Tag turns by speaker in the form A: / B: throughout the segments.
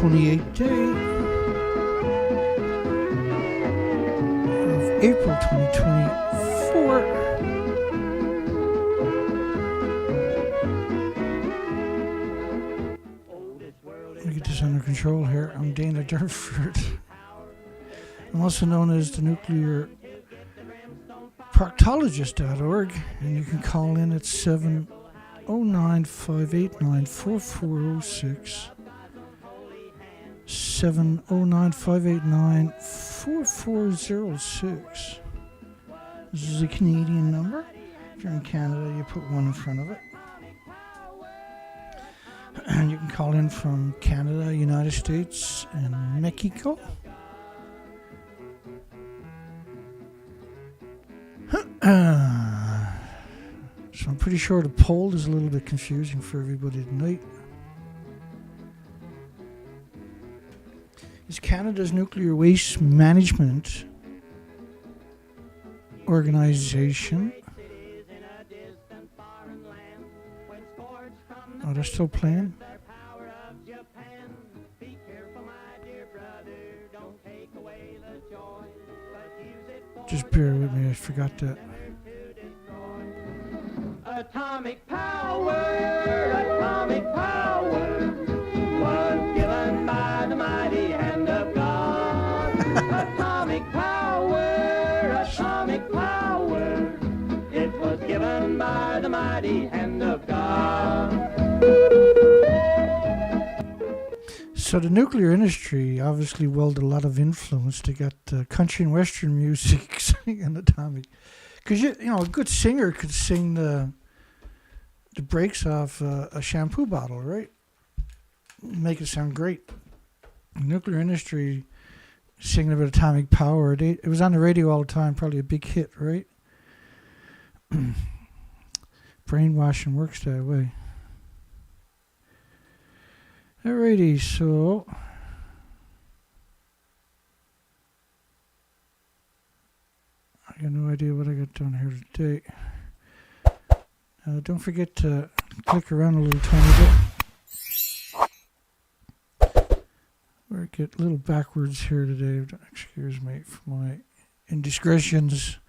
A: 28th day of April 2024. Let me get this under control here. I'm Dana Durnford. I'm also known as the nuclear proctologist.org, and you can call in at 709-589-4406. 709-589-4406. This is a Canadian number. If you're in Canada, you put 1 in front of it. And you can call in from Canada, United States, and Mexico. So I'm pretty sure the poll is a little bit confusing for everybody tonight. Is Canada's Nuclear Waste Management Organization... Oh, they're still playing? Just bear with me, I forgot that. Atomic power was given by the mighty hand of God. Atomic power, it was given by the mighty hand of God. So the nuclear industry obviously wielded a lot of influence to get country and western music singing atomic. Because, you know, a good singer could sing the breaks off a shampoo bottle, right? Make it sound great. The nuclear industry singing about atomic power, it was on the radio all the time, probably a big hit, right? Brainwashing works that way. Alrighty, so I got no idea what I got done here today. Don't forget to click around a little tiny bit. We're get a little backwards here today. Excuse me for my indiscretions.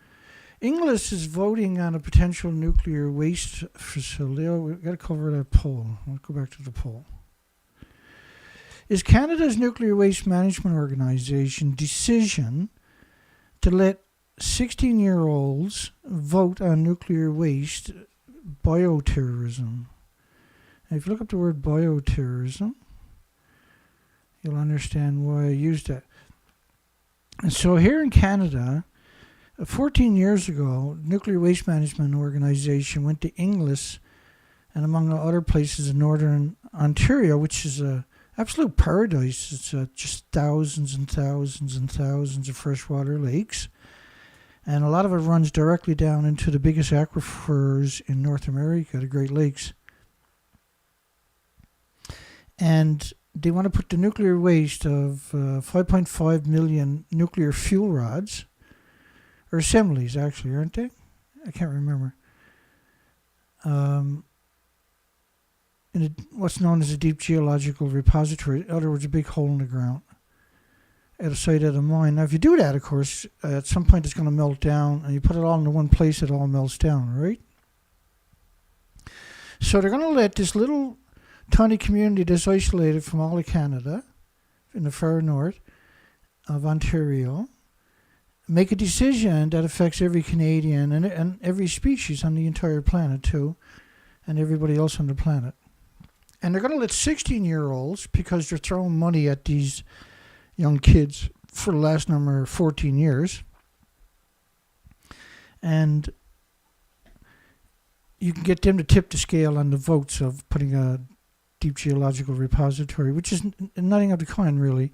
A: Ignace is voting on a potential nuclear waste facility. Oh, we've got to cover that poll. I'll go back to the poll. Is Canada's Nuclear Waste Management Organization decision to let 16-year-olds vote on nuclear waste bioterrorism? And if you look up the word bioterrorism, you'll understand why I used that. And so here in Canada, 14 years ago, Nuclear Waste Management Organization went to Ignace and among other places in northern Ontario, which is a absolute paradise. It's just thousands and thousands and thousands of freshwater lakes. And a lot of it runs directly down into the biggest aquifers in North America, the Great Lakes. And they want to put the nuclear waste of 5.5 million nuclear fuel rods, or assemblies actually, aren't they? I can't remember. In what's known as a deep geological repository, in other words, a big hole in the ground at a site at a mine. Now, if you do that, of course, at some point it's going to melt down, and you put it all into one place, it all melts down, right? So they're going to let this little tiny community that's isolated from all of Canada, in the far north of Ontario, make a decision that affects every Canadian and every species on the entire planet, too, and everybody else on the planet. And they're going to let 16-year-olds, because they're throwing money at these young kids for the last 14 years. And you can get them to tip the scale on the votes of putting a deep geological repository, which is nothing of the kind, really.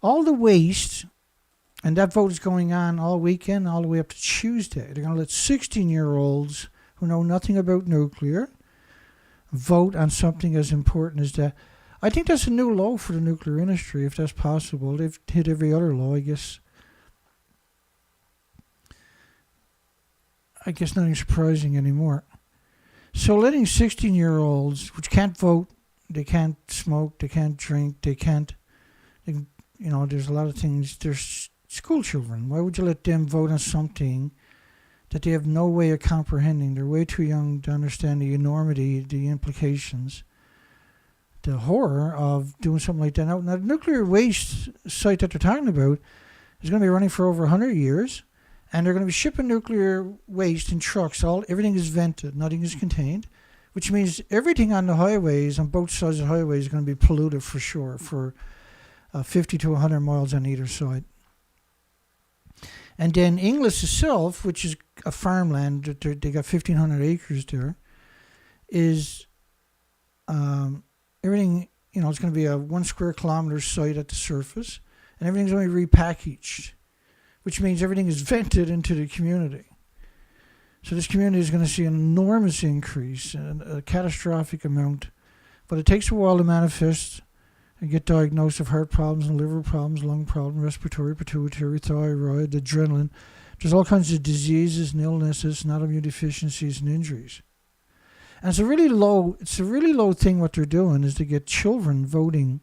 A: All the waste, and that vote is going on all weekend, all the way up to Tuesday. They're going to let 16-year-olds who know nothing about nuclear vote on something as important as that. I think that's a new low for the nuclear industry, if that's possible. They've hit every other low, I guess. Nothing surprising anymore. So letting 16-year-olds, which can't vote, they can't smoke, they can't drink, they can't There's a lot of things. There's school children. Why would you let them vote on something that they have no way of comprehending? They're way too young to understand the enormity, the implications, the horror of doing something like that. Now, the nuclear waste site that they're talking about is going to be running for over 100 years, and they're going to be shipping nuclear waste in trucks. Everything is vented, nothing is contained, which means everything on the highways, on both sides of the highway, is going to be polluted for sure, for 50 to 100 miles on either side. And then Ignace itself, which is a farmland, they got 1,500 acres there, is everything, it's going to be a 1 square kilometer site at the surface, and everything's going to be repackaged, which means everything is vented into the community. So this community is going to see an enormous increase, a catastrophic amount, but it takes a while to manifest and get diagnosed of heart problems and liver problems, lung problems, respiratory, pituitary, thyroid, adrenaline. There's all kinds of diseases and illnesses, and autoimmune deficiencies and injuries. And it's a really low thing what they're doing is to get children voting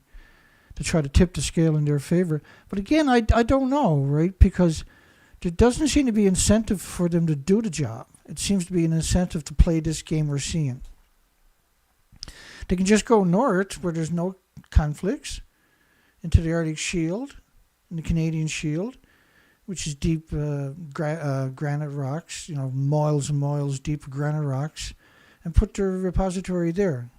A: to try to tip the scale in their favor. But again, I don't know, right? Because there doesn't seem to be incentive for them to do the job. It seems to be an incentive to play this game we're seeing. They can just go north where there's no conflicts into the Arctic Shield and the Canadian Shield, which is deep granite rocks, miles and miles deep granite rocks, and put their repository there,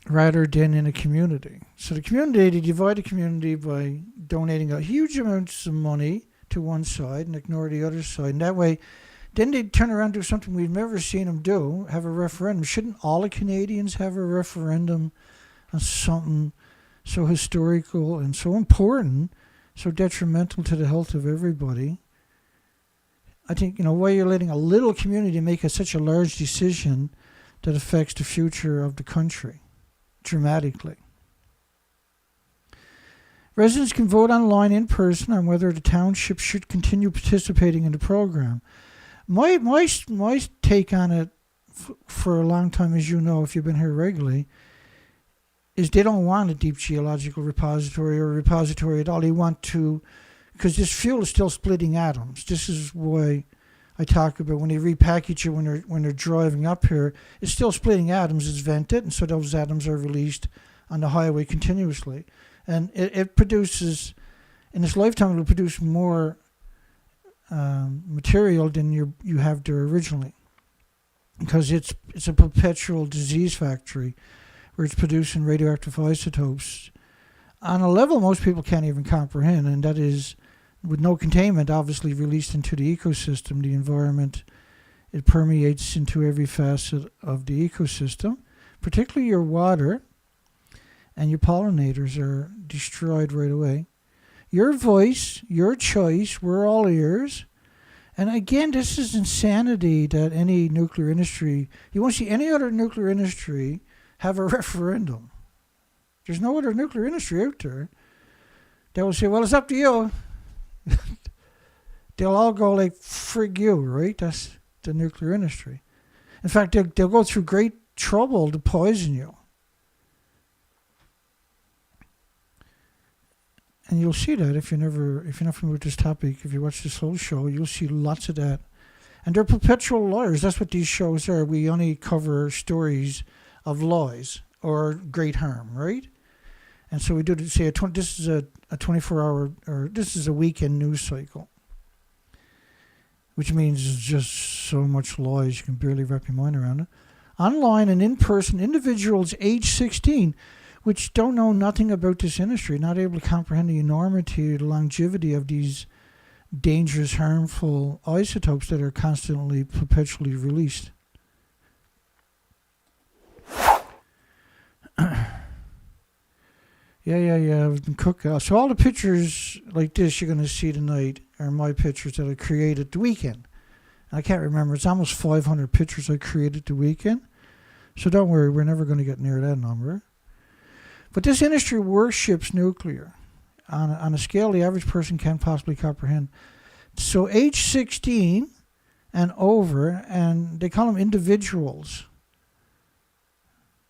A: rather than in a community. So they divide the community by donating a huge amounts of money to one side and ignore the other side. And that way, then they turn around and do something we've never seen them do, have a referendum. Shouldn't all the Canadians have a referendum on something so historical and so important, so detrimental to the health of everybody? I think, why you're letting a little community make such a large decision that affects the future of the country dramatically. Residents can vote online in person on whether the township should continue participating in the program. My take on it for a long time, as you know, if you've been here regularly, is they don't want a deep geological repository or a repository at all. They want to, because this fuel is still splitting atoms. This is why I talk about when they repackage it when they're driving up here, it's still splitting atoms. It's vented, and so those atoms are released on the highway continuously, and it produces, in its lifetime, it will produce more material than you have there originally, because it's a perpetual disease factory where it's producing radioactive isotopes on a level most people can't even comprehend, and that is, with no containment, obviously released into the ecosystem, the environment. It permeates into every facet of the ecosystem, particularly your water, and your pollinators are destroyed right away. Your voice, your choice, we're all ears. And again, this is insanity that any nuclear industry, you won't see any other nuclear industry have a referendum. There's no other nuclear industry out there that will say, well, it's up to you. They'll all go like, frig you, right? That's the nuclear industry. In fact, they'll go through great trouble to poison you. And you'll see that if you're not familiar with this topic, if you watch this whole show, you'll see lots of that. And they're perpetual liars. That's what these shows are. We only cover stories of lies or great harm, right? And so we do say this is a 24-hour, or this is a weekend news cycle, which means it's just so much lies you can barely wrap your mind around it. Online and in person, individuals age 16, which don't know nothing about this industry, not able to comprehend the enormity, the longevity of these dangerous, harmful isotopes that are constantly, perpetually released. Yeah. I've been cooking. So all the pictures like this you're going to see tonight are my pictures that I created the weekend. I can't remember. It's almost 500 pictures I created the weekend. So don't worry, we're never going to get near that number. But this industry worships nuclear on a scale the average person can't possibly comprehend. So age 16 and over, and they call them individuals.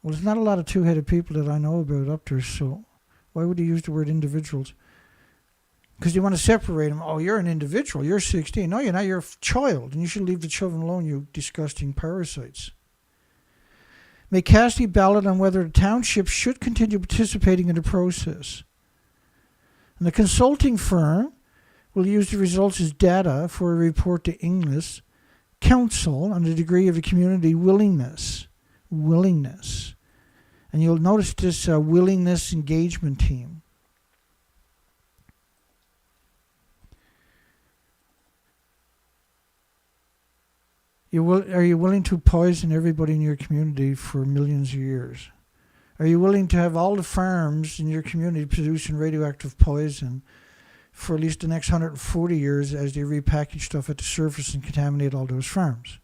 A: Well, there's not a lot of two-headed people that I know about up there, so why would he use the word individuals? Because you want to separate them. Oh, you're an individual. You're 16. No, you're not. You're a child, and you should leave the children alone, you disgusting parasites. May cast a ballot on whether the township should continue participating in the process. And the consulting firm will use the results as data for a report to Ignace Council on the degree of the community willingness. And you'll notice this willingness engagement team. Are you willing to poison everybody in your community for millions of years? Are you willing to have all the farms in your community producing radioactive poison for at least the next 140 years as they repackage stuff at the surface and contaminate all those farms?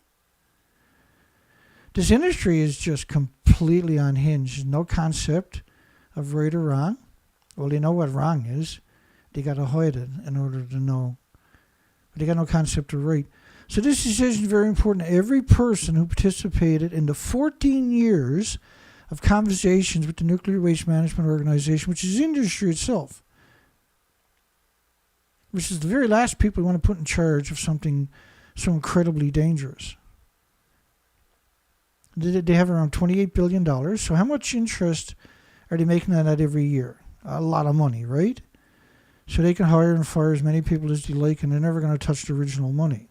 A: This industry is just completely unhinged. No concept of right or wrong. Well, they know what wrong is. They got to hide it in order to know. But they got no concept of right. So this decision is very important to every person who participated in the 14 years of conversations with the Nuclear Waste Management Organization, which is industry itself, which is the very last people we want to put in charge of something so incredibly dangerous. They have around $28 billion. So how much interest are they making on that every year? A lot of money, right? So they can hire and fire as many people as they like, and they're never going to touch the original money.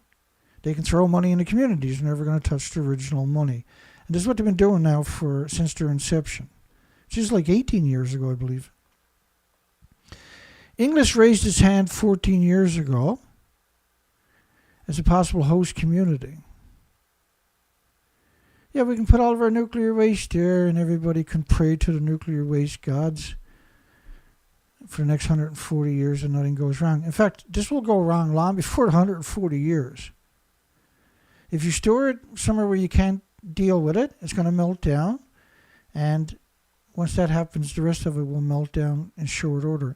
A: They can throw money in the communities, they're never going to touch the original money. And this is what they've been doing now since their inception, which is like 18 years ago, I believe. Ignace raised his hand 14 years ago as a possible host community. Yeah, we can put all of our nuclear waste there and everybody can pray to the nuclear waste gods for the next 140 years and nothing goes wrong. In fact, this will go wrong long before 140 years. If you store it somewhere where you can't deal with it, it's going to melt down. And once that happens, the rest of it will melt down in short order.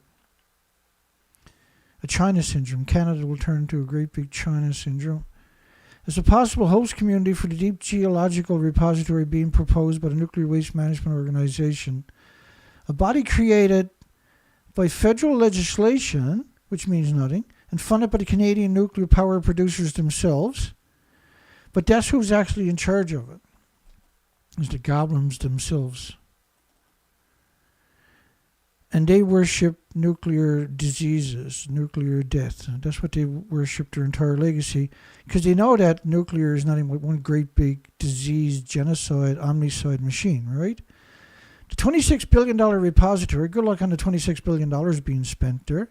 A: A China syndrome. Canada will turn into a great big China syndrome. As a possible host community for the deep geological repository being proposed by the Nuclear Waste Management Organization, a body created by federal legislation, which means nothing, and funded by the Canadian nuclear power producers themselves. But that's who's actually in charge of it. It's the goblins themselves. And they worship nuclear diseases, nuclear death. That's what they worship their entire legacy. Because they know that nuclear is nothing but one great big disease, genocide, omnicide machine, right? The $26 billion repository, good luck on the $26 billion being spent there,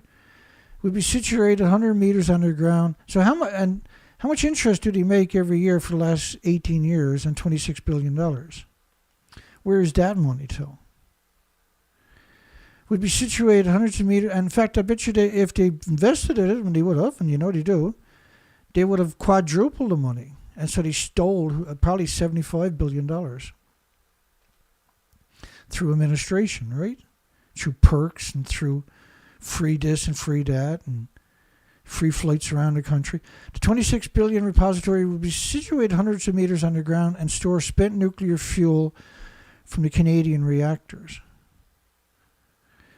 A: would be situated 100 meters underground. So how much interest did he make every year for the last 18 years on $26 billion? Where is that money to? Would be situated hundreds of meters. And in fact, I bet you if they invested in it, and they would have, and you know they do, they would have quadrupled the money. And so they stole probably $75 billion through administration, right? Through perks and through free this and free that and free flights around the country. The 26 billion repository would be situated hundreds of meters underground and store spent nuclear fuel from the Canadian reactors.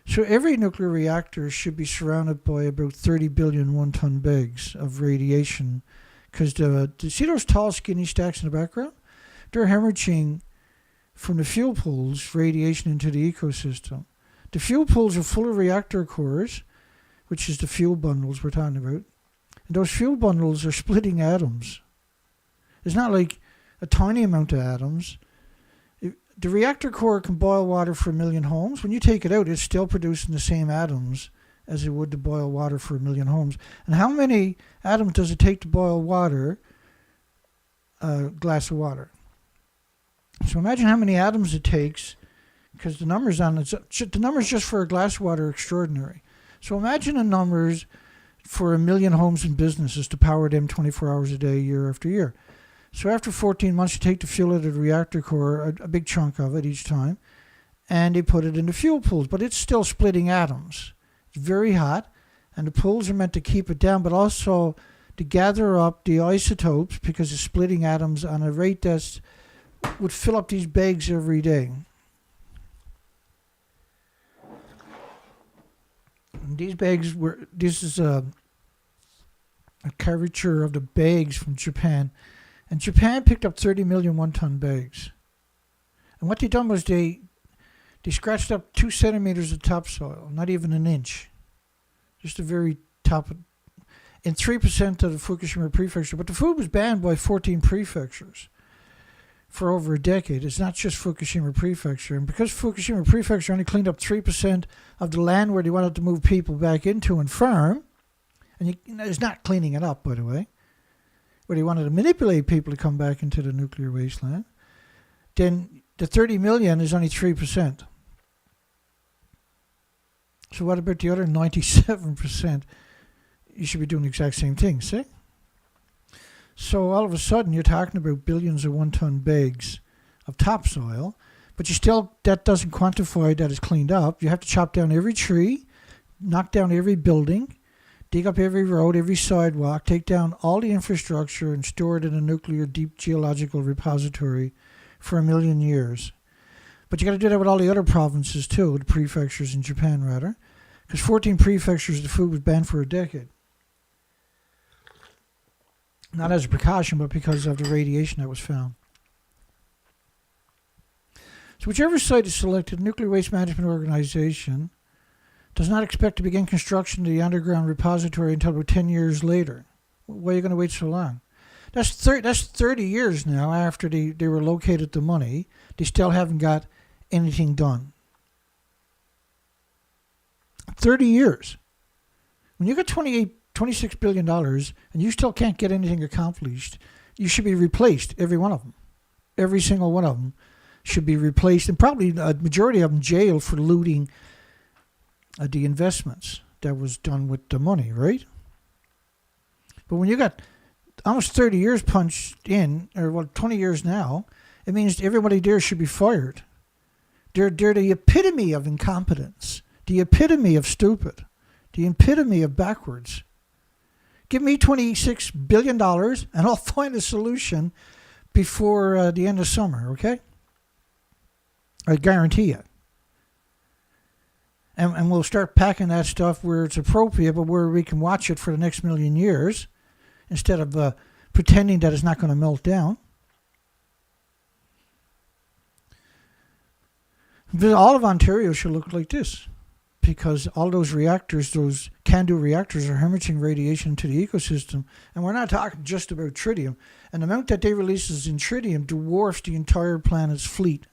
A: So every nuclear reactor should be surrounded by about 30 billion one-ton bags of radiation, because see those tall, skinny stacks in the background? They're hemorrhaging from the fuel pools radiation into the ecosystem. The fuel pools are full of reactor cores, which is the fuel bundles we're talking about. And those fuel bundles are splitting atoms. It's not like a tiny amount of atoms. The reactor core can boil water for 1 million homes. When you take it out, it's still producing the same atoms as it would to boil water for 1 million homes. And how many atoms does it take to boil water? A glass of water. So imagine how many atoms it takes, because the numbers just for a glass of water are extraordinary. So imagine the numbers for 1 million homes and businesses to power them 24 hours a day, year after year. So after 14 months, you take the fuel out of the reactor core, a big chunk of it each time, and they put it in the fuel pools. But it's still splitting atoms. It's very hot, and the pools are meant to keep it down, but also to gather up the isotopes, because it's splitting atoms on a rate that would fill up these bags every day. And these bags were, this is a caricature of the bags from Japan. And Japan picked up 30 million one-ton bags. And what they done was they scratched up 2 centimeters of topsoil, not even an inch. Just the very top, in 3% of the Fukushima prefecture. But the food was banned by 14 prefectures for over a decade. It's not just Fukushima prefecture. And because Fukushima prefecture only cleaned up 3% of the land where they wanted to move people back into and farm, and it's not cleaning it up, by the way, where they wanted to manipulate people to come back into the nuclear wasteland, then the 30 million is only 3%. So what about the other 97%? You should be doing the exact same thing, see? So all of a sudden you're talking about billions of one-ton bags of topsoil, but that doesn't quantify that it's cleaned up. You have to chop down every tree, knock down every building, dig up every road, every sidewalk, take down all the infrastructure and store it in a nuclear deep geological repository for 1 million years. But you got to do that with all the other provinces too, the prefectures in Japan rather, because 14 prefectures the food was banned for a decade. Not as a precaution, but because of the radiation that was found. So whichever site is selected, Nuclear Waste Management Organization does not expect to begin construction of the underground repository until about 10 years later. Why are you going to wait so long? That's 30 years now after they were located the money. They still haven't got anything done. 30 years. When you got $26 billion and you still can't get anything accomplished, you should be replaced, every one of them. Every single one of them should be replaced, and probably a majority of them jailed for looting the investments that was done with the money, right? But when you got almost 30 years punched in, or 20 years now, it means everybody there should be fired. They're the epitome of incompetence, the epitome of stupid, the epitome of backwards. Give me $26 billion and I'll find a solution before the end of summer, okay? I guarantee you. And we'll start packing that stuff where it's appropriate, but where we can watch it for the next 1 million years instead of pretending that it's not going to melt down. But all of Ontario should look like this, because all those reactors, those CANDU reactors, are hemorrhaging radiation to the ecosystem. And we're not talking just about tritium. And the amount that they release in tritium dwarfs the entire planet's fleet.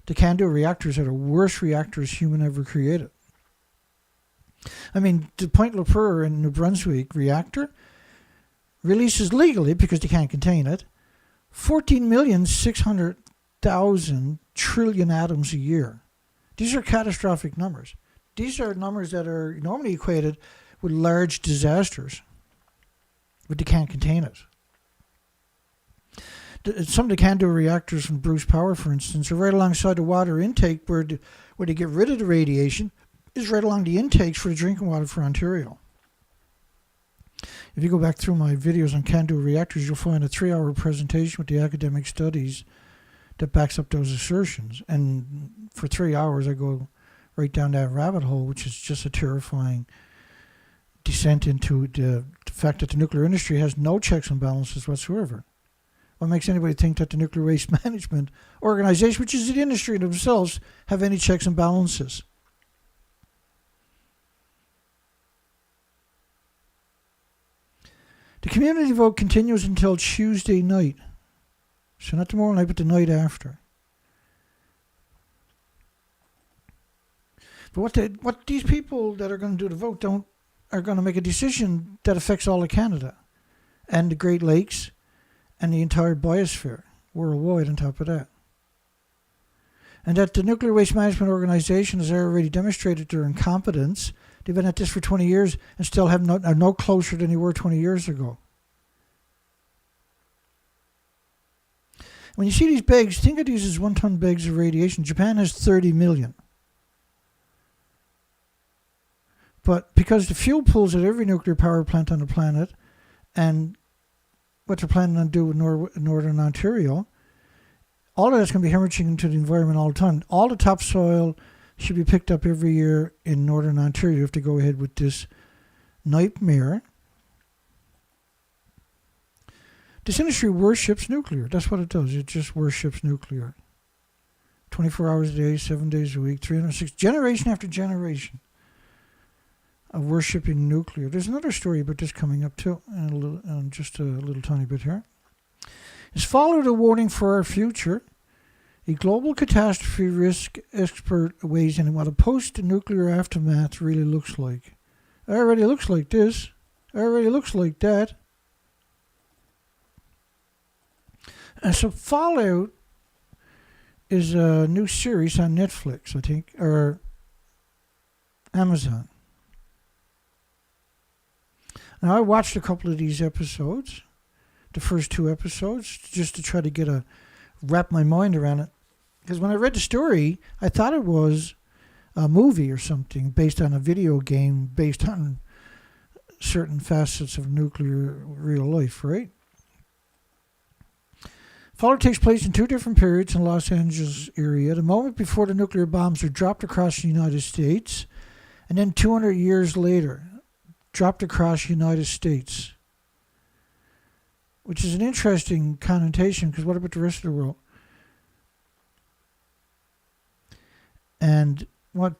A: The CANDU reactors are the worst reactors human ever created. I mean, the Point Leper in New Brunswick reactor releases legally, because they can't contain it, 14,600,000 trillion atoms a year. These are catastrophic numbers. These are numbers that are normally equated with large disasters, but they can't contain it. Some of the CANDU reactors from Bruce Power, for instance, are right alongside the water intake where they get rid of the radiation, is right along the intakes for the drinking water for Ontario. If you go back through my videos on CANDU reactors, you'll find a 3-hour presentation with the academic studies that backs up those assertions. And for 3 hours, I go right down that rabbit hole, which is just a terrifying descent into the fact that the nuclear industry has no checks and balances whatsoever. What makes anybody think that the Nuclear Waste Management Organization, which is the industry themselves, have any checks and balances? The community vote continues until Tuesday night. So not tomorrow night, but the night after. But what these people that are going to do the vote are going to make a decision that affects all of Canada and the Great Lakes and the entire biosphere worldwide on top of that. And that the Nuclear Waste Management Organization has already demonstrated their incompetence. They've been at this for 20 years and still are no closer than they were 20 years ago. When you see these bags, think of these as 1-ton bags of radiation. Japan has 30 million. But because the fuel pools at every nuclear power plant on the planet, and what they're planning on doing with Northern Ontario, all of that's going to be hemorrhaging into the environment all the time. All the topsoil, should be picked up every year in Northern Ontario. You have to go ahead with this nightmare. This industry worships nuclear. That's what it does. It just worships nuclear. 24 hours a day, 7 days a week, 306, generation after generation of worshipping nuclear. There's another story about this coming up too, and just a little tiny bit here. It's followed a warning for our future. A global catastrophe risk expert weighs in what a post-nuclear aftermath really looks like. It already looks like this. It already looks like that. And so Fallout is a new series on Netflix, I think, or Amazon. Now, I watched a couple of these episodes, the first 2 episodes, just to try to wrap my mind around it. Because when I read the story, I thought it was a movie or something based on a video game, based on certain facets of nuclear real life, right? Fallout takes place in 2 different periods in the Los Angeles area. The moment before the nuclear bombs are dropped across the United States, and then 200 years later, dropped across the United States. Which is an interesting connotation, because what about the rest of the world? And what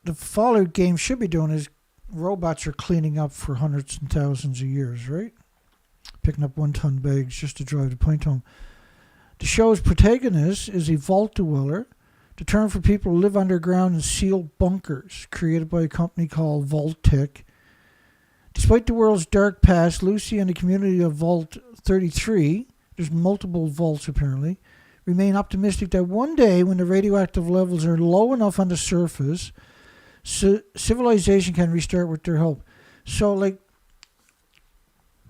A: the Fallout game should be doing is robots are cleaning up for hundreds and thousands of years, right? Picking up 1-ton bags just to drive the point home. The show's protagonist is a vault dweller, the term for people who live underground in sealed bunkers, created by a company called Vault Tech. Despite the world's dark past, Lucy and the community of Vault 33, there's multiple vaults apparently, remain optimistic that one day when the radioactive levels are low enough on the surface, civilization can restart with their help. So, like,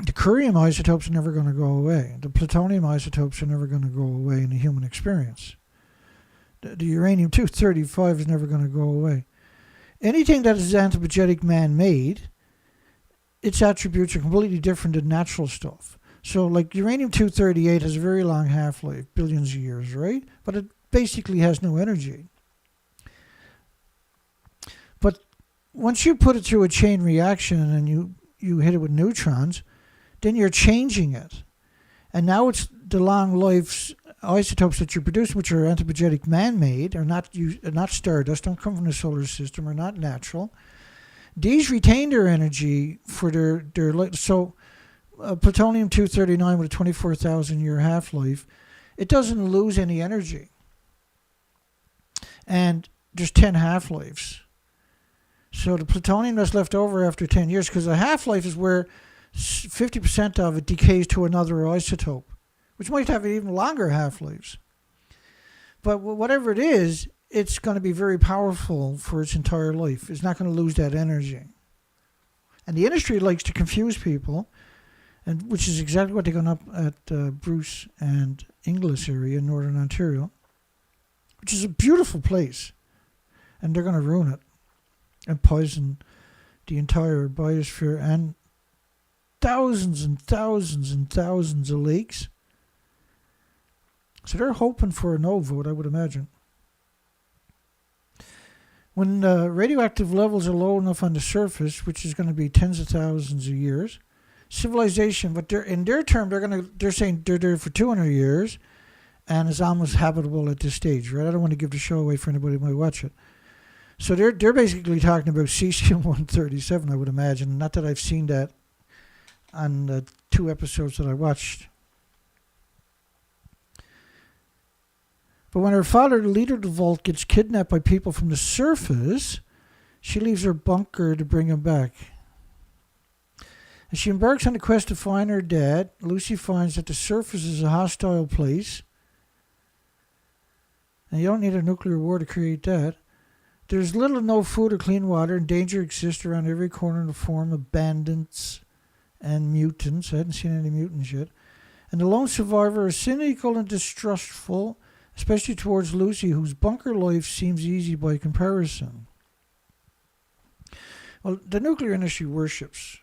A: the curium isotopes are never going to go away. The plutonium isotopes are never going to go away in the human experience. The uranium-235 is never going to go away. Anything that is anthropogenic man-made, its attributes are completely different than natural stuff. So, like, uranium-238 has a very long half-life, billions of years, right? But it basically has no energy. But once you put it through a chain reaction and you hit it with neutrons, then you're changing it. And now it's the long life isotopes that you're producing, which are anthropogenic man-made, are not stardust, don't come from the solar system, are not natural. These retain their energy for their life. So plutonium-239 with a 24,000 year half-life, it doesn't lose any energy. And there's 10 half-lives. So the plutonium that's left over after 10 years, because a half-life is where 50% of it decays to another isotope, which might have even longer half-lives. But whatever it is, it's going to be very powerful for its entire life. It's not going to lose that energy. And the industry likes to confuse people, and which is exactly what they're going up at Bruce and Ignace area in Northern Ontario, which is a beautiful place. And they're going to ruin it and poison the entire biosphere and thousands and thousands and thousands of lakes. So they're hoping for a no vote, I would imagine. When radioactive levels are low enough on the surface, which is going to be tens of thousands of years, civilization, but in their term, they're saying they're there for 200 years, and it's almost habitable at this stage, right? I don't want to give the show away for anybody who might watch it. So they're basically talking about cesium-137, I would imagine. Not that I've seen that on the 2 episodes that I watched. But when her father, the leader of the vault, gets kidnapped by people from the surface, she leaves her bunker to bring him back. As she embarks on the quest to find her dad, Lucy finds that the surface is a hostile place. And you don't need a nuclear war to create that. There's little or no food or clean water, and danger exists around every corner in the form of bandits and mutants. I hadn't seen any mutants yet. And the lone survivor is cynical and distrustful, especially towards Lucy, whose bunker life seems easy by comparison. Well, the nuclear industry worships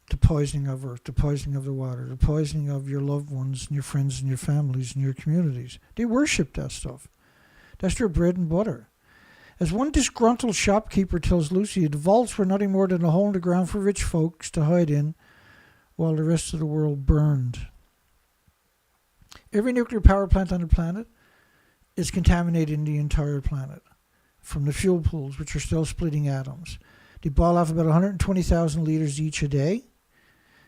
A: the poisoning of Earth, the poisoning of the water, the poisoning of your loved ones and your friends and your families and your communities. They worship that stuff. That's their bread and butter. As one disgruntled shopkeeper tells Lucy, the vaults were nothing more than a hole in the ground for rich folks to hide in while the rest of the world burned. Every nuclear power plant on the planet is contaminating the entire planet from the fuel pools, which are still splitting atoms. They boil off about 120,000 liters each a day.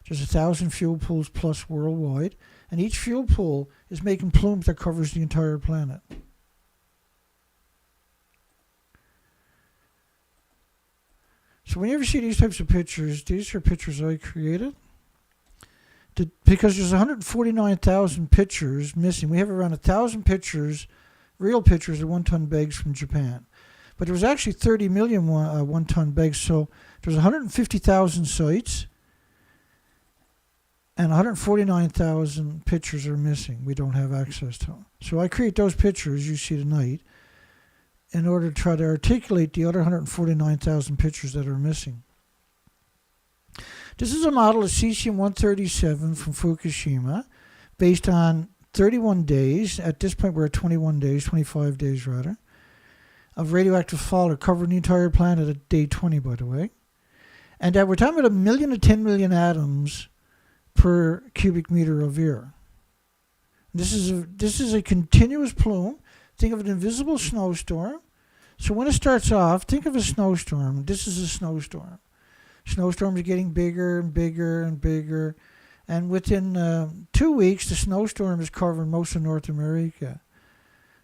A: There's 1,000 fuel pools plus worldwide, and each fuel pool is making plumes that covers the entire planet. So when you ever see these types of pictures, these are pictures I created. Because there's 149,000 pictures missing. We have around 1,000 pictures, real pictures of one-ton bags from Japan. But there was actually 30 million one-ton bags, so there's 150,000 sites, and 149,000 pictures are missing. We don't have access to them. So I create those pictures you see tonight in order to try to articulate the other 149,000 pictures that are missing. This is a model of cesium-137 from Fukushima based on 31 days. At this point, we're at 21 days, 25 days rather, of radioactive fallout covering the entire planet at day 20, by the way. And we're talking about 1 million to 10 million atoms per cubic meter of air. This is a continuous plume. Think of an invisible snowstorm. So when it starts off, think of a snowstorm. This is a snowstorm. Snowstorms are getting bigger and bigger and bigger. And within 2 weeks, the snowstorm is covering most of North America.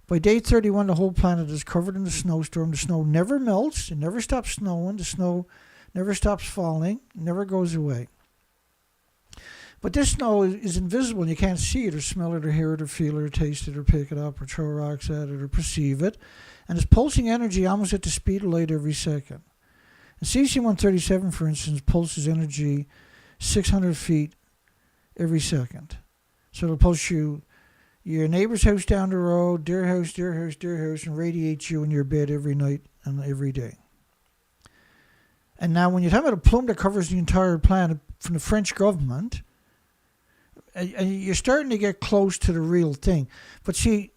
A: By day 31, the whole planet is covered in the snowstorm. The snow never melts. It never stops snowing. The snow never stops falling. It never goes away. But this snow is invisible, and you can't see it or smell it or hear it or feel it or taste it or pick it up or throw rocks at it or perceive it. And it's pulsing energy almost at the speed of light every second. And cesium-137, for instance, pulses energy 600 feet every second. So it'll pulse your neighbor's house down the road, their house, their house, their house, and radiate you in your bed every night and every day. And now when you're talking about a plume that covers the entire planet from the French government, and you're starting to get close to the real thing. But see,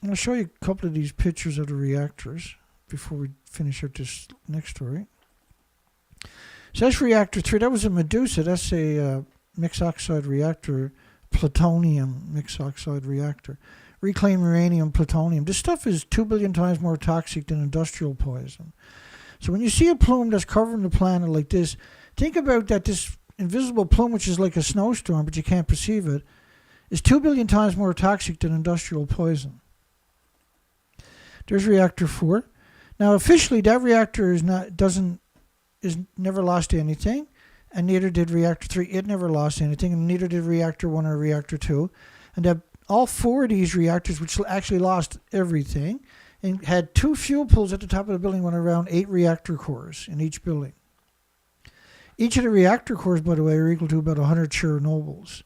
A: I'm going to show you a couple of these pictures of the reactors before we finish up this next story. So that's reactor 3. That was a Medusa. That's a mixed oxide reactor, plutonium mixed oxide reactor. Reclaimed uranium, plutonium. This stuff is 2 billion times more toxic than industrial poison. So when you see a plume that's covering the planet like this, think about that this invisible plume, which is like a snowstorm, but you can't perceive it, is 2 billion times more toxic than industrial poison. There's reactor 4. Now, officially, that reactor is never lost anything, and neither did reactor 3. It never lost anything, and neither did reactor 1 or reactor 2. And that all 4 of these reactors, which actually lost everything, and had 2 fuel pools at the top of the building, went around 8 reactor cores in each building. Each of the reactor cores, by the way, are equal to about 100 Chernobyls,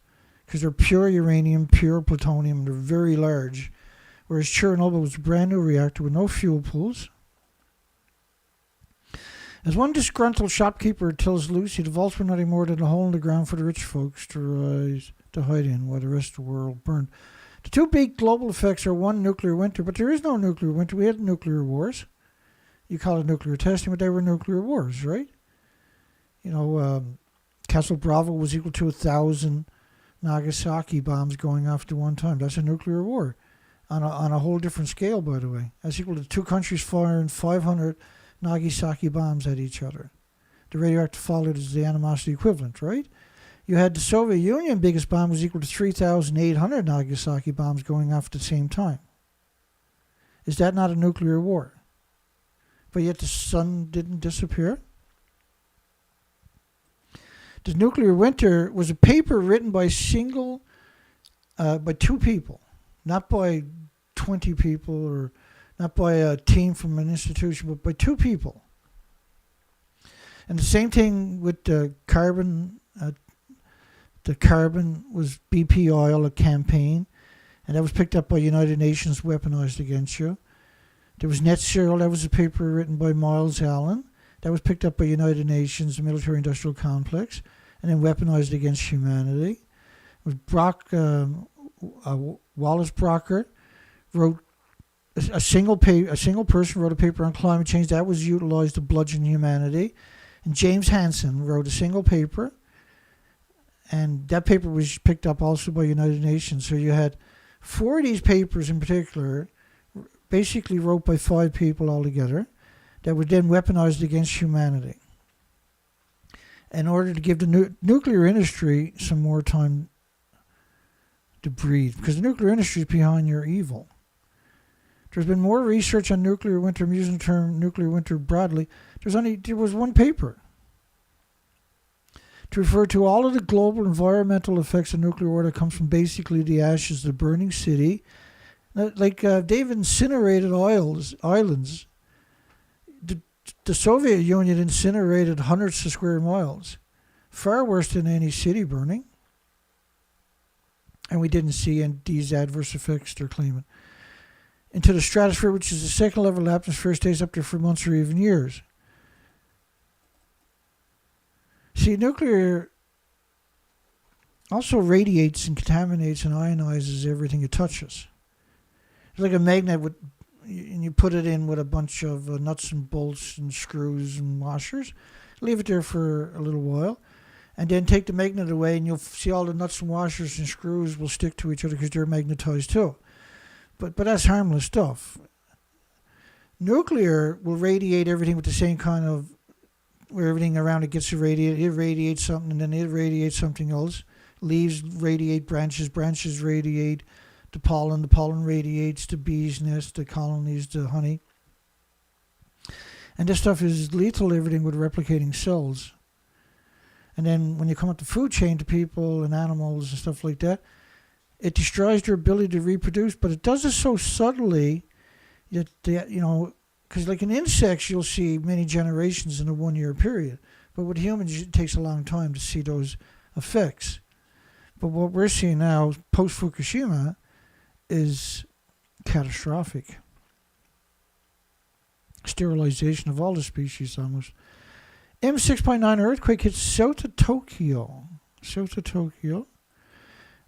A: because they're pure uranium, pure plutonium, and they're very large. Whereas Chernobyl was a brand new reactor with no fuel pools. As one disgruntled shopkeeper tells Lucy, the vaults were nothing more than a hole in the ground for the rich folks to hide in while the rest of the world burned. The 2 big global effects are one, nuclear winter, but there is no nuclear winter. We had nuclear wars. You call it nuclear testing, but they were nuclear wars, right? You know, Castle Bravo was equal to 1,000 Nagasaki bombs going off at one time. That's a nuclear war on a whole different scale, by the way. That's equal to 2 countries firing 500 Nagasaki bombs at each other. The radioactive fallout is the animosity equivalent, right? You had the Soviet Union biggest bomb was equal to 3,800 Nagasaki bombs going off at the same time. Is that not a nuclear war? But yet the sun didn't disappear? The nuclear winter was a paper written by by 2 people, not by 20 people or not by a team from an institution, but by 2 people. And the same thing with the carbon. The carbon was BP oil, a campaign, and that was picked up by United Nations, weaponized against you. There was net zero. That was a paper written by Miles Allen. That was picked up by United Nations, the military-industrial complex, and then weaponized against humanity. It was Wallace Brocker wrote a single person wrote a paper on climate change that was utilized to bludgeon humanity. And James Hansen wrote a single paper, and that paper was picked up also by United Nations. So you had 4 of these papers in particular, basically wrote by 5 people altogether, that were then weaponized against humanity in order to give the nuclear industry some more time to breathe, because the nuclear industry is behind your evil. There's been more research on nuclear winter. I'm using the term nuclear winter broadly. There was one paper to refer to all of the global environmental effects of nuclear war that comes from basically the ashes of the burning city. Like they've incinerated islands. The Soviet Union incinerated hundreds of square miles, far worse than any city burning. And we didn't see these adverse effects they're claiming. Into the stratosphere, which is the second level of the atmosphere, stays up there for months or even years. See, nuclear also radiates and contaminates and ionizes everything it touches. It's like a magnet, and you put it in with a bunch of nuts and bolts and screws and washers, leave it there for a little while, and then take the magnet away, and you'll see all the nuts and washers and screws will stick to each other because they're magnetized too. But that's harmless stuff. Nuclear will radiate everything with the same kind of, where everything around it gets irradiated. It radiates something, and then it radiates something else. Leaves radiate branches radiate the pollen radiates the bees' nest, the colonies, the honey. And this stuff is lethal to everything with replicating cells. And then when you come up the food chain to people and animals and stuff like that, it destroys their ability to reproduce, but it does it so subtly that, because like in insects, you'll see many generations in a 1-year period. But with humans, it takes a long time to see those effects. But what we're seeing now, post-Fukushima, is catastrophic. Sterilization of all the species almost. M6.9 earthquake hits south of Tokyo.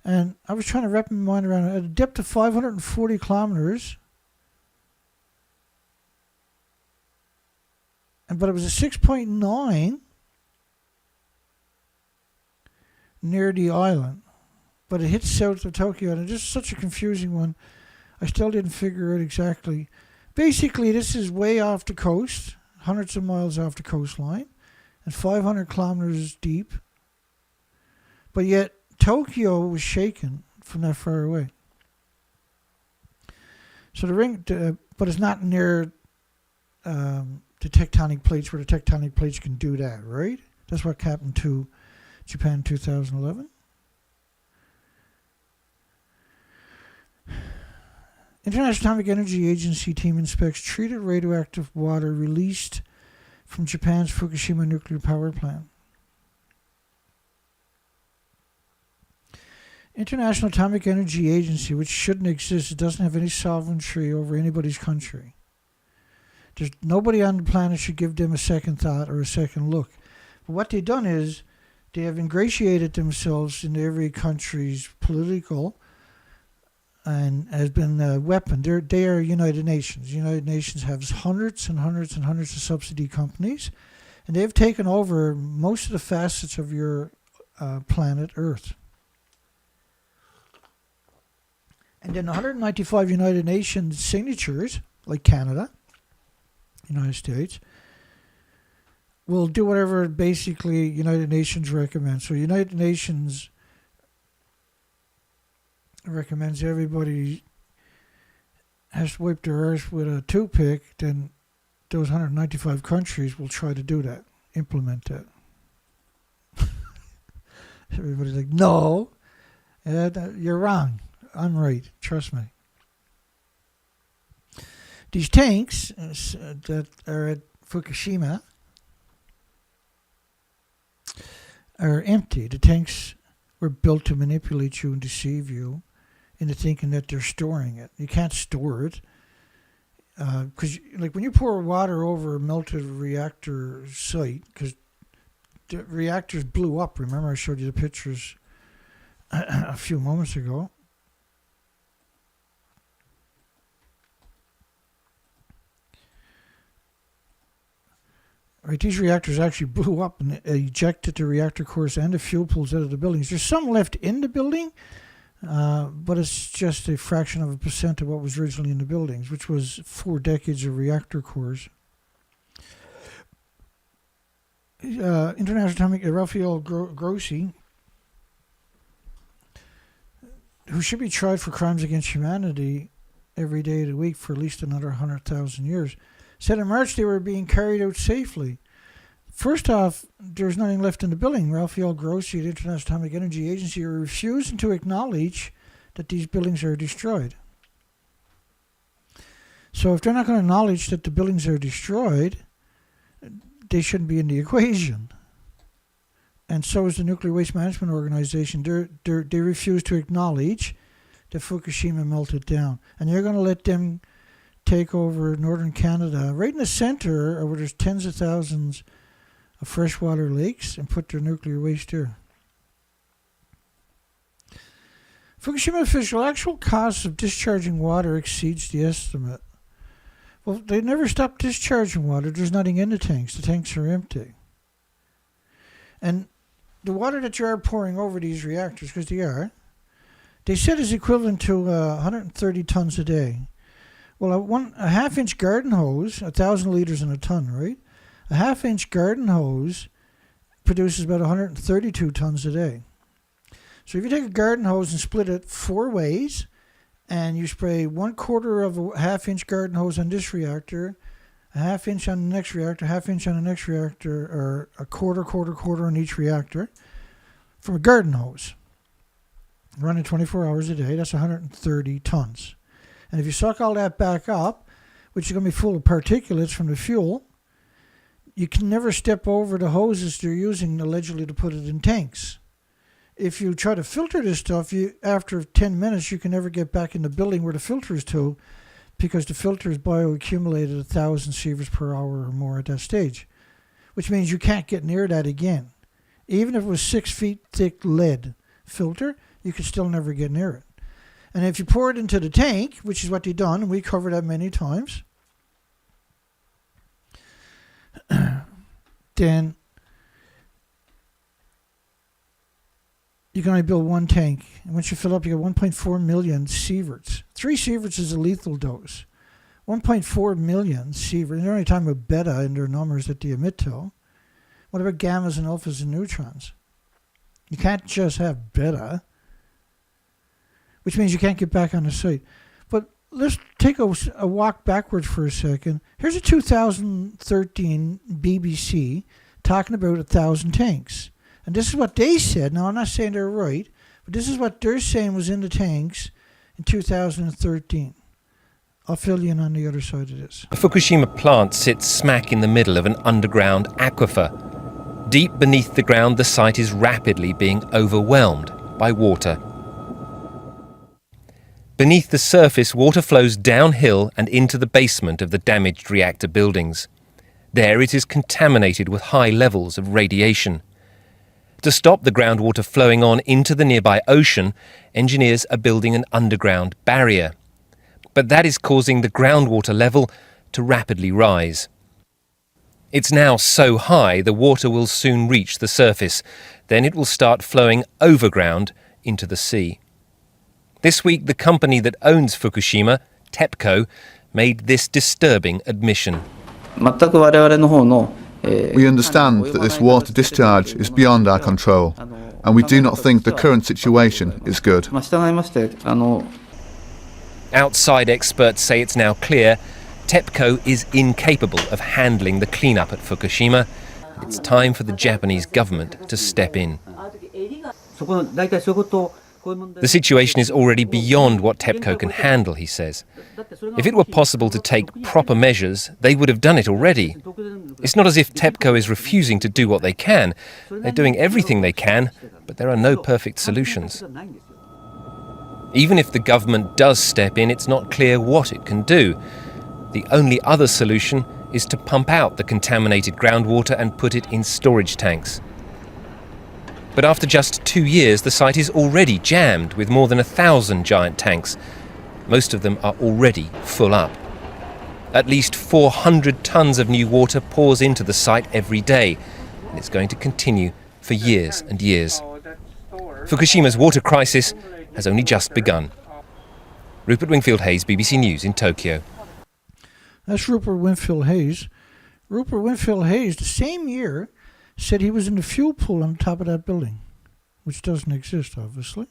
A: And I was trying to wrap my mind around it. At a depth of 540 kilometers. But it was a 6.9 near the island. But it hit south of Tokyo. And it's just such a confusing one. I still didn't figure it exactly. Basically, this is way off the coast. Hundreds of miles off the coastline. And 500 kilometers deep. But yet, Tokyo was shaken from that far away. So the ring, but it's not near the tectonic plates where the tectonic plates can do that, right? That's what happened to Japan in 2011. International Atomic Energy Agency team inspects treated radioactive water released from Japan's Fukushima nuclear power plant. International Atomic Energy Agency, which shouldn't exist, it doesn't have any sovereignty over anybody's country. There's nobody on the planet should give them a second thought or a second look. But what they've done is they have ingratiated themselves into every country's political and has been a weapon. They are United Nations. United Nations has hundreds and hundreds and hundreds of subsidy companies, and they've taken over most of the facets of your planet Earth. And then 195 United Nations signatures, like Canada, United States, will do whatever basically United Nations recommends. So United Nations recommends everybody has to wipe their earth with a toothpick, then those 195 countries will try to do that, implement that. Everybody's like, no, you're wrong. I'm right. Trust me. These tanks that are at Fukushima are empty. The tanks were built to manipulate you and deceive you into thinking that they're storing it. You can't store it. Because like when you pour water over a melted reactor site, because the reactors blew up. Remember I showed you the pictures a few moments ago. Right, these reactors actually blew up and ejected the reactor cores and the fuel pools out of the buildings. There's some left in the building, but it's just a fraction of a percent of what was originally in the buildings, which was 4 decades of reactor cores. International Atomic Rafael Grossi, who should be tried for crimes against humanity every day of the week for at least another 100,000 years, said in March they were being carried out safely. First off, there's nothing left in the building. Rafael Grossi, the International Atomic Energy Agency, are refusing to acknowledge that these buildings are destroyed. So if they're not going to acknowledge that the buildings are destroyed, they shouldn't be in the equation. And so is the Nuclear Waste Management Organization. They refuse to acknowledge that Fukushima melted down. And you're going to let them take over northern Canada, right in the center where there's tens of thousands of freshwater lakes, and put their nuclear waste there. Fukushima official, actual cost of discharging water exceeds the estimate. Well, they never stopped discharging water. There's nothing in the tanks. The tanks are empty. And the water that you are pouring over these reactors, because they said is equivalent to 130 tons a day. Well, a half-inch garden hose, 1,000 liters in a ton, right? A half-inch garden hose produces about 132 tons a day. So if you take a garden hose and split it 4 ways, and you spray 1/4 of a half-inch garden hose on this reactor, a half-inch on the next reactor, half-inch on the next reactor, or a quarter on each reactor, from a garden hose, running 24 hours a day, that's 130 tons. And if you suck all that back up, which is going to be full of particulates from the fuel, you can never step over the hoses they're using allegedly to put it in tanks. If you try to filter this stuff, after 10 minutes, you can never get back in the building where the filter is to, because the filter is bioaccumulated 1,000 sieverts per hour or more at that stage, which means you can't get near that again. Even if it was 6 feet thick lead filter, you could still never get near it. And if you pour it into the tank, which is what they've done, and we covered that many times, then you can only build 1 tank. And once you fill up, you get 1.4 million sieverts. 3 sieverts is a lethal dose. 1.4 million sieverts. They're only talking about beta in their numbers that they emit to. What about gammas and alphas and neutrons? You can't just have beta, which means you can't get back on the site. But let's take a walk backwards for a second. Here's a 2013 BBC talking about 1,000 tanks. And this is what they said. Now, I'm not saying they're right, but this is what they're saying was in the tanks in 2013. I'll fill you in on the other side of this.
B: The Fukushima plant sits smack in the middle of an underground aquifer. Deep beneath the ground, the site is rapidly being overwhelmed by water. Beneath the surface, water flows downhill and into the basement of the damaged reactor buildings. There it is contaminated with high levels of radiation. To stop the groundwater flowing on into the nearby ocean, engineers are building an underground barrier. But that is causing the groundwater level to rapidly rise. It's now so high the water will soon reach the surface. Then it will start flowing overground into the sea. This week, the company that owns Fukushima, TEPCO, made this disturbing admission.
C: We understand that this water discharge is beyond our control, and we do not think the current situation is good.
B: Outside experts say it's now clear TEPCO is incapable of handling the cleanup at Fukushima. It's time for the Japanese government to step in. The situation is already beyond what TEPCO can handle, he says. If it were possible to take proper measures, they would have done it already. It's not as if TEPCO is refusing to do what they can. They're doing everything they can, but there are no perfect solutions. Even if the government does step in, it's not clear what it can do. The only other solution is to pump out the contaminated groundwater and put it in storage tanks. But after just 2 years, the site is already jammed with more than 1,000 giant tanks. Most of them are already full up. At least 400 tons of new water pours into the site every day, and it's going to continue for years and years. Fukushima's water crisis has only just begun. Rupert Wingfield-Hayes, BBC News in Tokyo.
A: That's Rupert Wingfield-Hayes. Rupert Wingfield-Hayes, the same year, said he was in the fuel pool on top of that building, which doesn't exist, obviously.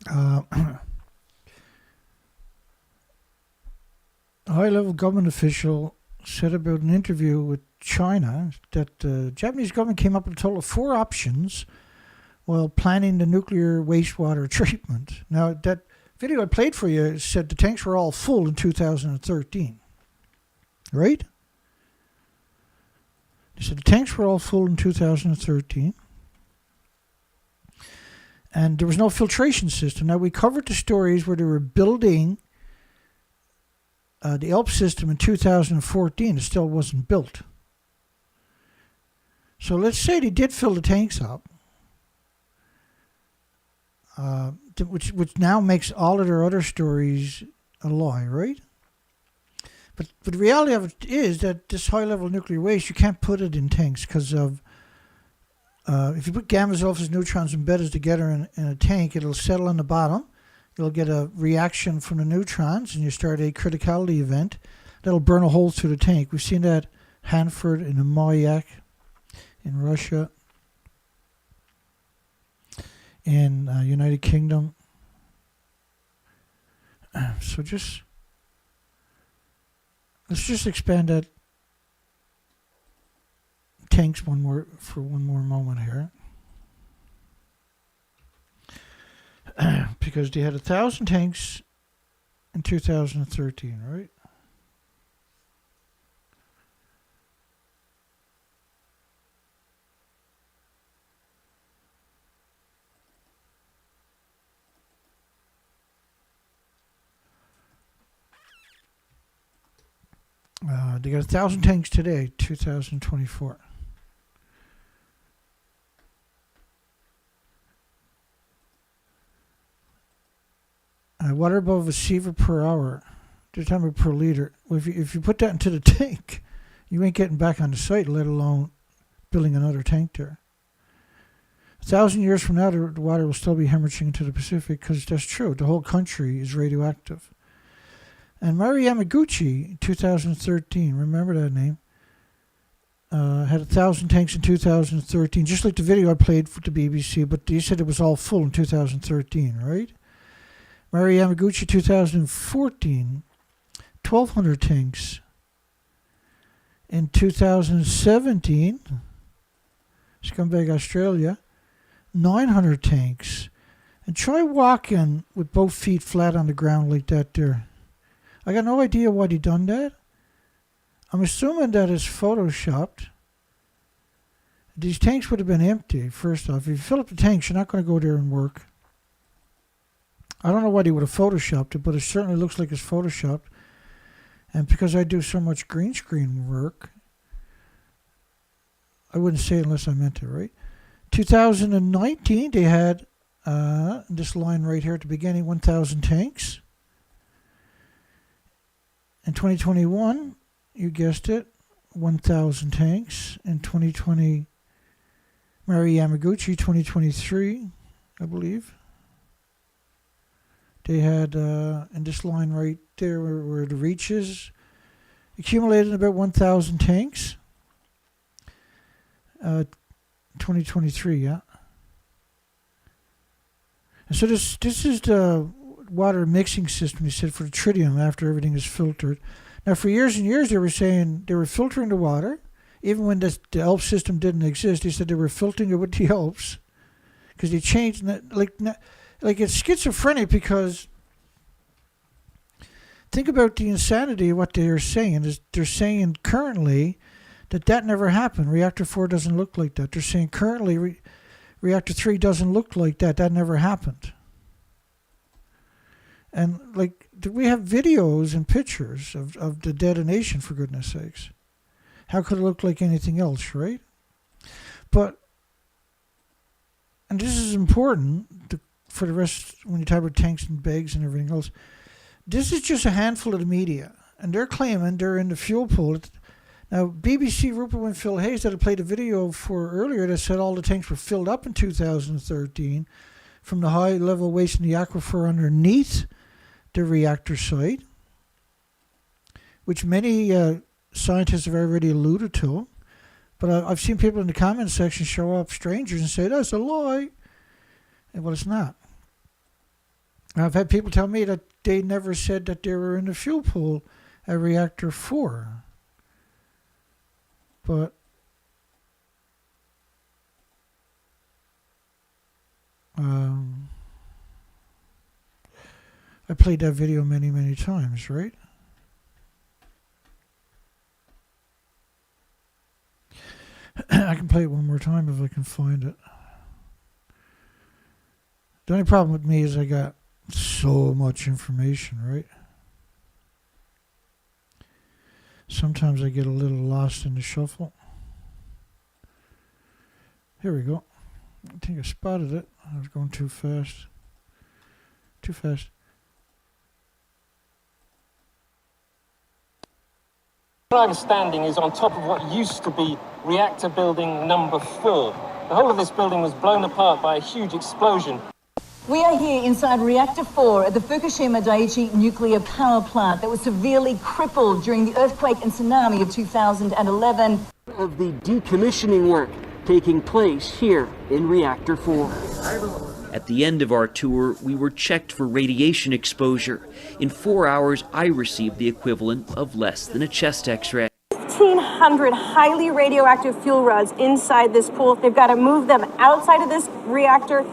A: A high-level government official said about an interview with China that the Japanese government came up with a total of 4 options while planning the nuclear wastewater treatment. Now, that video I played for you said the tanks were all full in 2013, right? They said the tanks were all full in 2013. And there was no filtration system. Now, we covered the stories where they were building the ELP system in 2014. It still wasn't built. So let's say they did fill the tanks up, which now makes all of their other stories a lie, right? But the reality of it is that this high-level nuclear waste, you can't put it in tanks because of if you put gammas, alphas, neutrons, and betas together in a tank, it'll settle on the bottom. You'll get a reaction from the neutrons, and you start a criticality event that'll burn a hole through the tank. We've seen that Hanford and Mayak in Russia, in United Kingdom. So let's just expand that tanks for one more moment here, because they had 1,000 tanks in 2013, right? They got 1,000 tanks today, 2024. Water above a sievert per hour, just time per liter. Well, if you put that into the tank, you ain't getting back on the site, let alone building another tank there. 1,000 years from now, the water will still be hemorrhaging into the Pacific, because that's true. The whole country is radioactive. And Mari Yamaguchi, 2013, remember that name, had 1,000 tanks in 2013, just like the video I played for the BBC, but they said it was all full in 2013, right? Mari Yamaguchi, 2014, 1,200 tanks. In 2017, Scumbag Australia, 900 tanks. And try walking with both feet flat on the ground like that there. I got no idea why he done that. I'm assuming that it's photoshopped. These tanks would have been empty, first off. If you fill up the tanks, you're not going to go there and work. I don't know why they would have photoshopped it, but it certainly looks like it's photoshopped. And because I do so much green screen work, I wouldn't say it unless I meant it, right? 2019, they had this line right here at the beginning, 1,000 tanks. In 2021, you guessed it, 1,000 tanks. In 2020, Mari Yamaguchi, 2023, I believe. They had, in this line right there where the reach is, accumulated about 1,000 tanks. 2023, yeah. And so this is the water mixing system, they said, for the tritium after everything is filtered. Now, for years and years, they were saying they were filtering the water. Even when the ELP system didn't exist, they said they were filtering it with the ELPs. Because they changed, like it's schizophrenic, because think about the insanity of what they're saying. Is they're saying currently that never happened. Reactor 4 doesn't look like that. They're saying currently Reactor 3 doesn't look like that. That never happened. And we have videos and pictures of the detonation, for goodness sakes. How could it look like anything else, right? But, and this is important for the rest, when you talk about tanks and bags and everything else, this is just a handful of the media. And they're claiming they're in the fuel pool. Now, BBC Rupert Winfield Hayes that I played a video for earlier that said all the tanks were filled up in 2013 from the high level waste in the aquifer underneath the reactor site, which many scientists have already alluded to. But I've seen people in the comment section show up, strangers, and say, that's a lie. And well, it's not. I've had people tell me that they never said that they were in the fuel pool at reactor 4. But I played that video many, many times, right? I can play it one more time if I can find it. The only problem with me is I got so much information, right? Sometimes I get a little lost in the shuffle. Here we go. I think I spotted it. I was going too fast. Too fast.
D: Where I'm standing is on top of what used to be reactor building number 4. The whole of this building was blown apart by a huge explosion.
E: We are here inside Reactor 4 at the Fukushima Daiichi nuclear power plant that was severely crippled during the earthquake and tsunami of 2011.
F: Of the decommissioning work taking place here in Reactor 4.
G: At the end of our tour, we were checked for radiation exposure. In 4 hours, I received the equivalent of less than a chest x-ray.
H: 1,500 highly radioactive fuel rods inside this pool. They've got to move them outside of this reactor.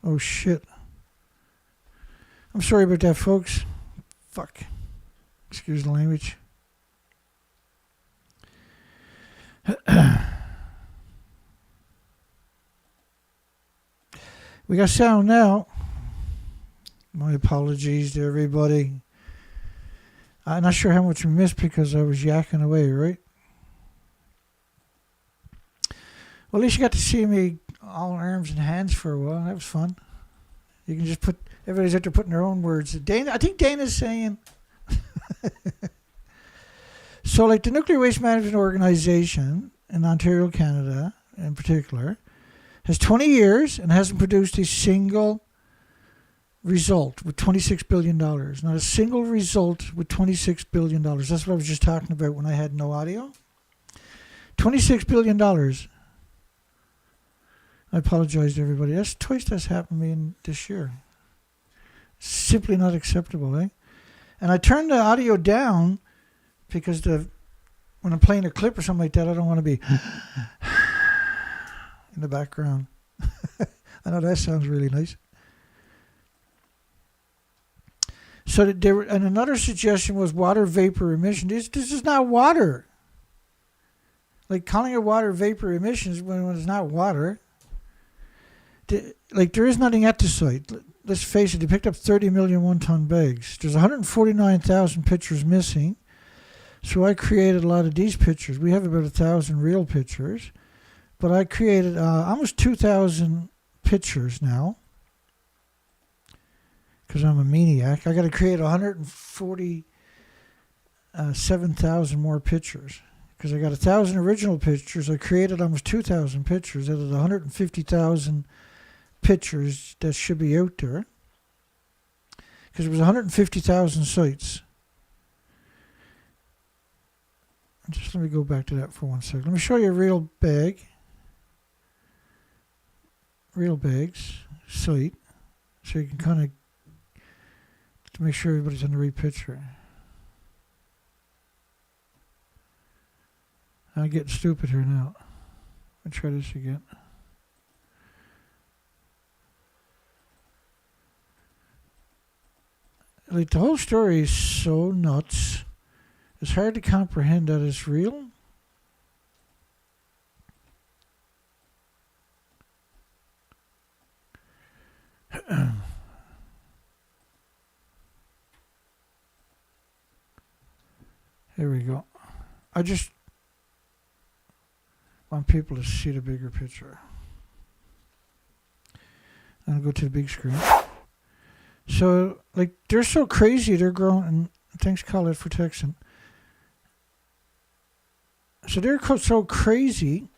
A: Oh, shit. I'm sorry about that, folks. Fuck. Excuse the language. We got sound now. My apologies to everybody. I'm not sure how much we missed because I was yakking away, right? Well, at least you got to see me all arms and hands for a while. That was fun. You can just put, everybody's out there putting their own words. Dana, I think Dana's saying. So, like the Nuclear Waste Management Organization in Ontario, Canada, in particular, has 20 years and hasn't produced a single result with $26 billion. Not a single result with $26 billion. That's what I was just talking about when I had no audio. $26 billion. I apologize to everybody. That's twice that's happened to me in this year. Simply not acceptable, eh? And I turned the audio down because when I'm playing a clip or something like that, I don't want to be in the background. I know that sounds really nice. So and another suggestion was water vapor emission. This is not water. Like calling it water vapor emissions when it's not water. Like there is nothing at the site. Let's face it, they picked up 30 million one-ton bags. There's 149,000 pictures missing. So I created a lot of these pictures. We have about 1,000 real pictures. But I created almost 2,000 pictures now. Because I'm a maniac. I got to create 147,000 more pictures. Because I got 1,000 original pictures. I created almost 2,000 pictures out of the 150,000 pictures that should be out there. Because it was 150,000 sites. Just let me go back to that for 1 second. Let me show you a real bag. Real bags site. So you can kind of to make sure everybody's on the right picture. I'm getting stupid here now. Let's try this again. Like the whole story is so nuts. It's hard to comprehend that it's real. Here we go. I just want people to see the bigger picture. I'll go to the big screen. So, like, they're so crazy, they're growing. Thanks, Colette, for texting. So they're so crazy.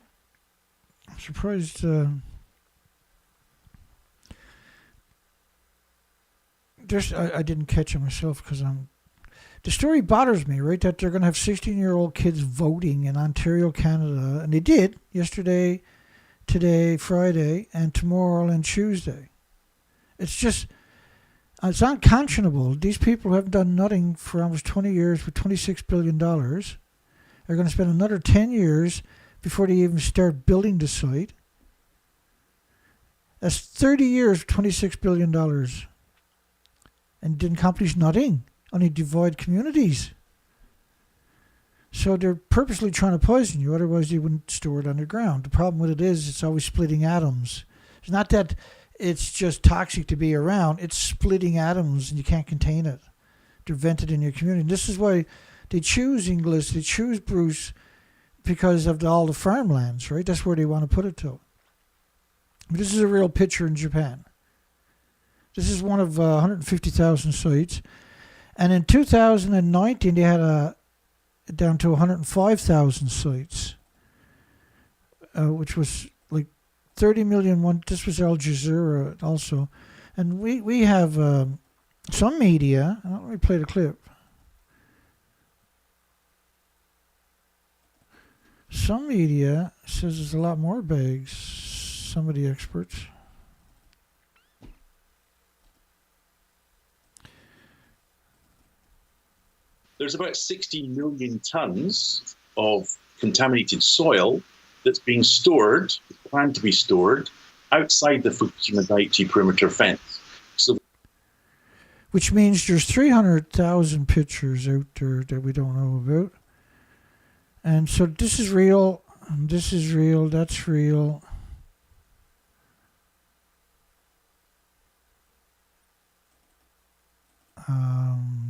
A: I'm surprised. I didn't catch it myself because the story bothers me, right? That they're going to have 16-year-old kids voting in Ontario, Canada. And they did yesterday, today, Friday, and tomorrow and Tuesday. It's just, it's unconscionable. These people haven't done nothing for almost 20 years with $26 billion. They're going to spend another 10 years before they even start building the site. That's 30 years, $26 billion. And didn't accomplish nothing. Only divide communities. So they're purposely trying to poison you, otherwise they wouldn't store it underground. The problem with it is it's always splitting atoms. It's not that it's just toxic to be around, it's splitting atoms and you can't contain it. They're vented in your community. And this is why they choose Ignace, they choose Bruce, because of all the farmlands, right? That's where they want to put it to. But this is a real picture in Japan. This is one of 150,000 sites. And in 2019, they had down to 105,000 sites, which was like 30 million. This was Al Jazeera also. And we have some media. Let me play the clip. Some media says there's a lot more bags, some of the experts.
I: There's about 60 million tons of contaminated soil that's being stored, planned to be stored, outside the Fukushima Daiichi perimeter fence. So,
A: which means there's 300,000 pictures out there that we don't know about. And so this is real, and this is real, that's real.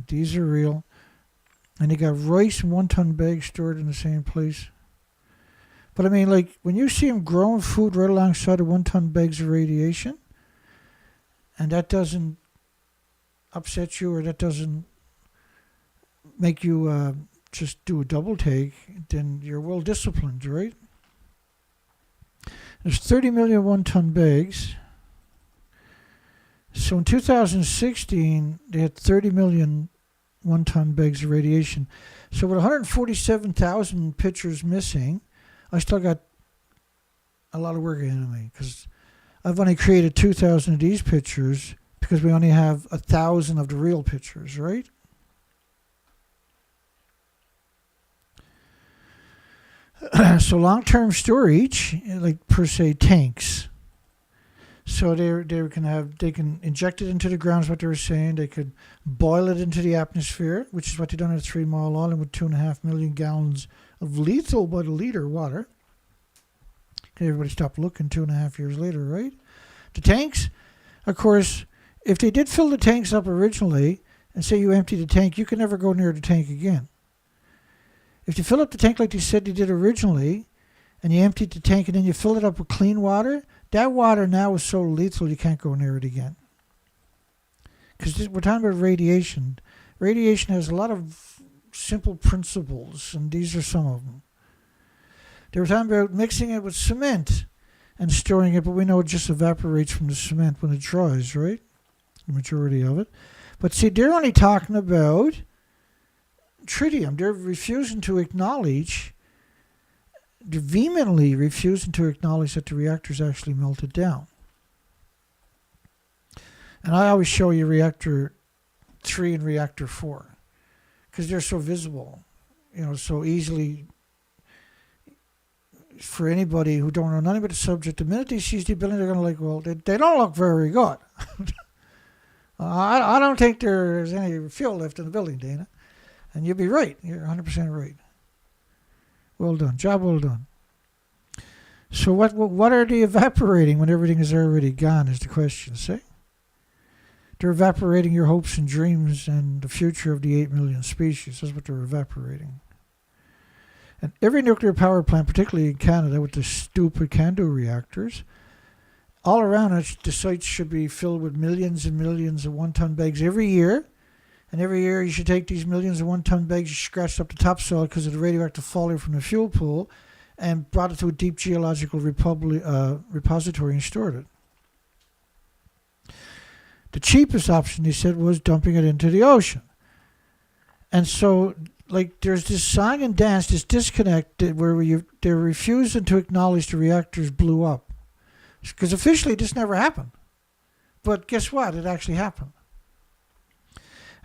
A: These are real. And they got rice in 1-ton bags stored in the same place. But I mean, like, when you see them growing food right alongside of 1-ton bags of radiation, and that doesn't upset you, or that doesn't make you just do a double take, then you're well disciplined, right? There's 30 million 1-ton bags. So in 2016, they had 30 million 1-ton bags of radiation. So with 147,000 pictures missing, I still got a lot of work ahead of me, because I've only created 2,000 of these pictures because we only have 1,000 of the real pictures, right? So long-term storage, like per se tanks. So they can inject it into the ground, is what they were saying. They could boil it into the atmosphere, which is what they've done at 3 Mile Island with 2.5 million gallons of lethal by the liter water. Everybody stopped looking 2.5 years later, right? The tanks, of course, if they did fill the tanks up originally, and say you empty the tank, you can never go near the tank again. If you fill up the tank like they said they did originally, and you emptied the tank and then you fill it up with clean water, that water now is so lethal you can't go near it again. Because we're talking about radiation. Radiation has a lot of simple principles, and these are some of them. They were talking about mixing it with cement and storing it, but we know it just evaporates from the cement when it dries, right? The majority of it. But see, they're only talking about tritium. They're refusing to acknowledge, they're vehemently refusing to acknowledge that the reactor's actually melted down. And I always show you reactor 3 and reactor 4 because they're so visible, so easily for anybody who don't know nothing about the subject. The minute they see the building, they're going to well, they don't look very good. I don't think there's any fuel left in the building, Dana. And you'll be right. You're 100% right. Well done. Job well done. So what are they evaporating when everything is already gone is the question, see? They're evaporating your hopes and dreams and the future of the 8 million species. That's what they're evaporating. And every nuclear power plant, particularly in Canada with the stupid CANDU reactors, all around it, the sites should be filled with millions and millions of 1-ton bags every year. And every year you should take these millions of 1-ton bags, you scratched up the topsoil because of the radioactive fallout from the fuel pool, and brought it to a deep geological repository and stored it. The cheapest option, he said, was dumping it into the ocean. And so, there's this song and dance, this disconnect where they're refusing to acknowledge the reactors blew up. Because officially this never happened. But guess what? It actually happened.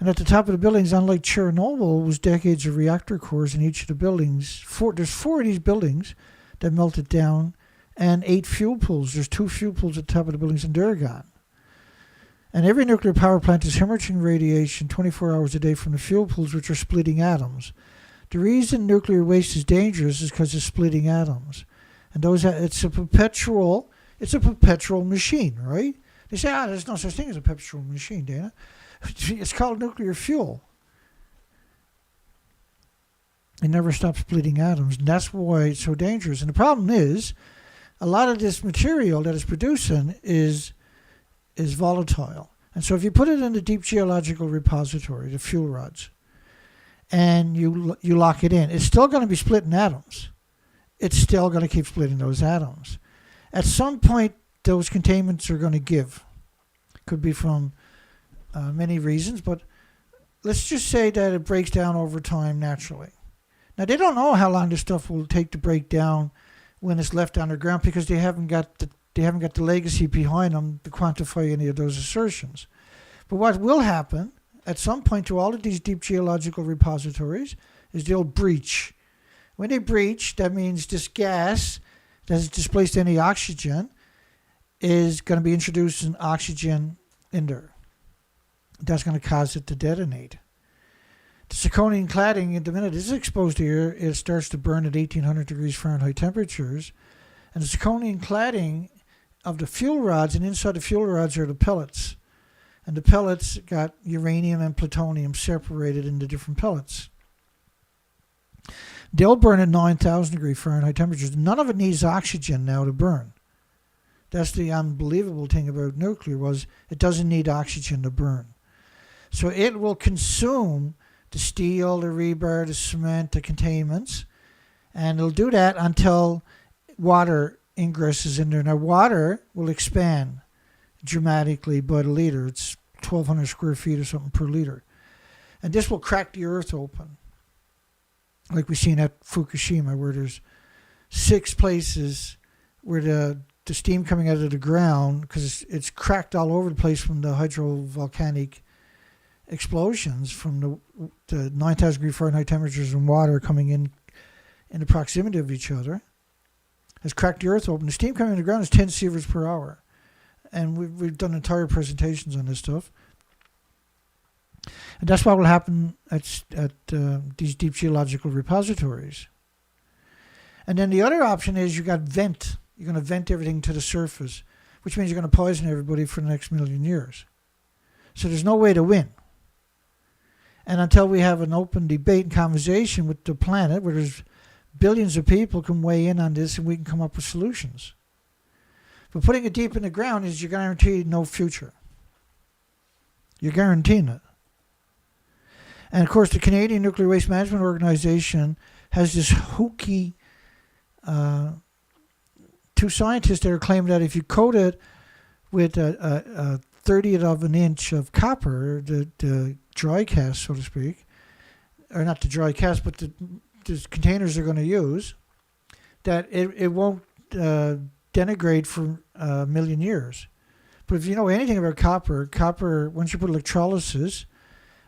A: And at the top of the buildings, unlike Chernobyl, was decades of reactor cores in each of the buildings. There's 4 of these buildings that melted down, and 8 fuel pools. There's 2 fuel pools at the top of the buildings, and they're gone. And every nuclear power plant is hemorrhaging radiation 24 hours a day from the fuel pools, which are splitting atoms. The reason nuclear waste is dangerous is because it's splitting atoms. And it's a perpetual machine, right? They say, there's no such thing as a perpetual machine, Dana. It's called nuclear fuel. It never stops splitting atoms, and that's why it's so dangerous. And the problem is, a lot of this material that it's producing is volatile. And so if you put it in the deep geological repository, the fuel rods, and you lock it in, it's still going to be splitting atoms. It's still going to keep splitting those atoms. At some point, those containments are going to give. Could be from many reasons, but let's just say that it breaks down over time naturally. Now, they don't know how long this stuff will take to break down when it's left underground because they haven't got the legacy behind them to quantify any of those assertions. But what will happen at some point to all of these deep geological repositories is they'll breach. When they breach, that means this gas that has displaced any oxygen, is going to be introducing oxygen in there. That's going to cause it to detonate. The zirconium cladding, the minute it's exposed to air, it starts to burn at 1800 degrees Fahrenheit temperatures. And the zirconium cladding of the fuel rods, and inside the fuel rods are the pellets. And the pellets got uranium and plutonium separated into different pellets. They'll burn at 9,000 degree Fahrenheit temperatures. None of it needs oxygen now to burn. That's the unbelievable thing about nuclear, was it doesn't need oxygen to burn. So it will consume the steel, the rebar, the cement, the containments, and it'll do that until water ingresses in there. Now water will expand dramatically by the liter. It's 1,200 square feet or something per liter. And this will crack the earth open. Like we've seen at Fukushima, where there's 6 places where the steam coming out of the ground, because it's cracked all over the place from the hydrovolcanic explosions, from the 9,000 degree Fahrenheit temperatures and water coming in the proximity of each other, has cracked the earth open. The steam coming out of the ground is 10 sieverts per hour. And we've done entire presentations on this stuff. And that's what will happen at these deep geological repositories. And then the other option is you got vent. You're going to vent everything to the surface, which means you're going to poison everybody for the next million years. So there's no way to win. And until we have an open debate and conversation with the planet, where there's billions of people can weigh in on this and we can come up with solutions. But putting it deep in the ground is you're guaranteed no future. You're guaranteeing it. And of course, the Canadian Nuclear Waste Management Organization has this hooky 2 scientists that are claiming that if you coat it with a 30th of an inch of copper, the dry cast, so to speak, or not the dry cast, but the containers they're going to use, that it won't denigrate for a million years. But if you know anything about copper, once you put electrolysis,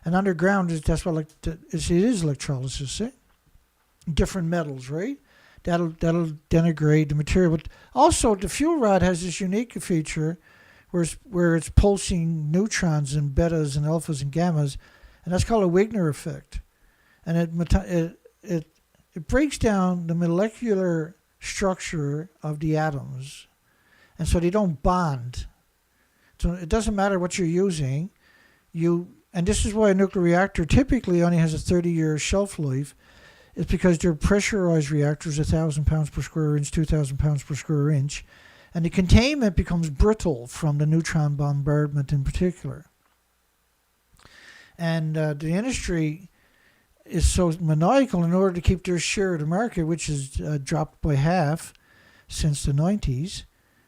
A: and underground, that's what it is electrolysis, see? Different metals, right? That'll denigrate the material. But also, the fuel rod has this unique feature where it's pulsing neutrons and betas and alphas and gammas, and that's called a Wigner effect. And it breaks down the molecular structure of the atoms, and so they don't bond. So it doesn't matter what you're using. And this is why a nuclear reactor typically only has a 30-year shelf life. It's because they're pressurized reactors, 1,000 pounds per square inch, 2,000 pounds per square inch, and the containment becomes brittle from the neutron bombardment in particular. And the industry is so maniacal in order to keep their share of the market, which has dropped by half since the 90s.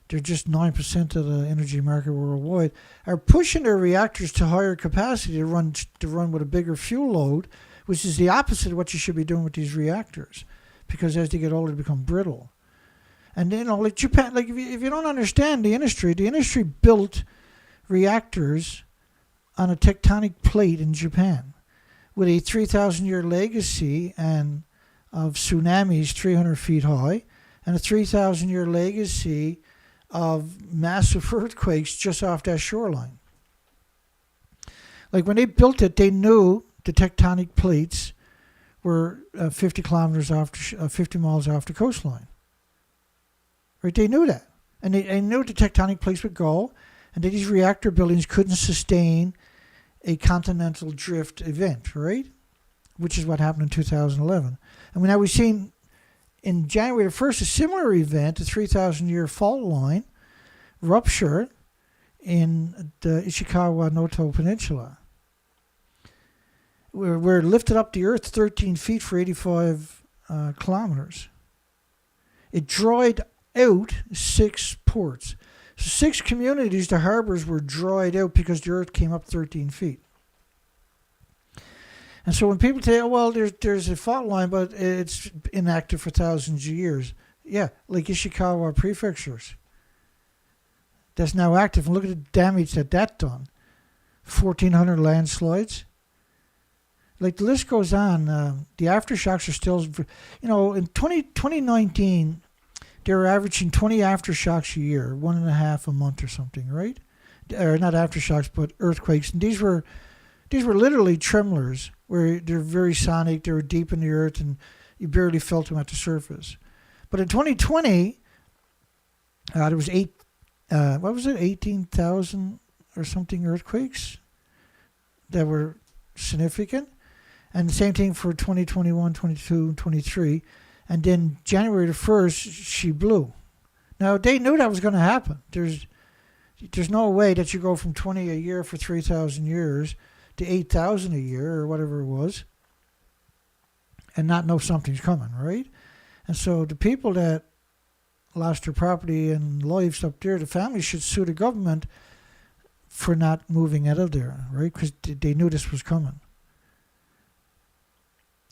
A: They're just 9% of the energy market worldwide, are pushing their reactors to higher capacity to run with a bigger fuel load, which is the opposite of what you should be doing with these reactors, because as they get older, they become brittle. And like Japan, like if you don't understand the industry built reactors on a tectonic plate in Japan, with a 3,000-year legacy and of tsunamis 300 feet high, and a 3,000-year legacy of massive earthquakes just off that shoreline. Like when they built it, they knew the tectonic plates were 50 miles off the coastline. Right? They knew that. And they knew the tectonic plates would go, and that these reactor buildings couldn't sustain a continental drift event, right? Which is what happened in 2011. And now we've seen in January the 1st a similar event, a 3,000-year fault line rupture in the Ishikawa Noto Peninsula. We're lifted up the earth 13 feet for 85 kilometers. It dried out 6 ports. So 6 communities, the harbors, were dried out because the earth came up 13 feet. And so when people say, oh, well, there's a fault line, but it's inactive for thousands of years. Yeah, like Ishikawa prefectures. That's now active. And look at the damage that done. 1,400 landslides. Like the list goes on. The aftershocks are still, in 2019, they were averaging 20 aftershocks a year, 1.5 a month or something, right? Or not aftershocks, but earthquakes. And these were literally tremblers, where they're very sonic, they were deep in the earth, and you barely felt them at the surface. But in 2020, there was 18,000 or something earthquakes that were significant. And the same thing for 2021, 22, 23. And then January the 1st, she blew. Now, they knew that was going to happen. There's no way that you go from 20 a year for 3,000 years to 8,000 a year or whatever it was and not know something's coming, right? And so the people that lost their property and lives up there, the families should sue the government for not moving out of there, right? Because they knew this was coming.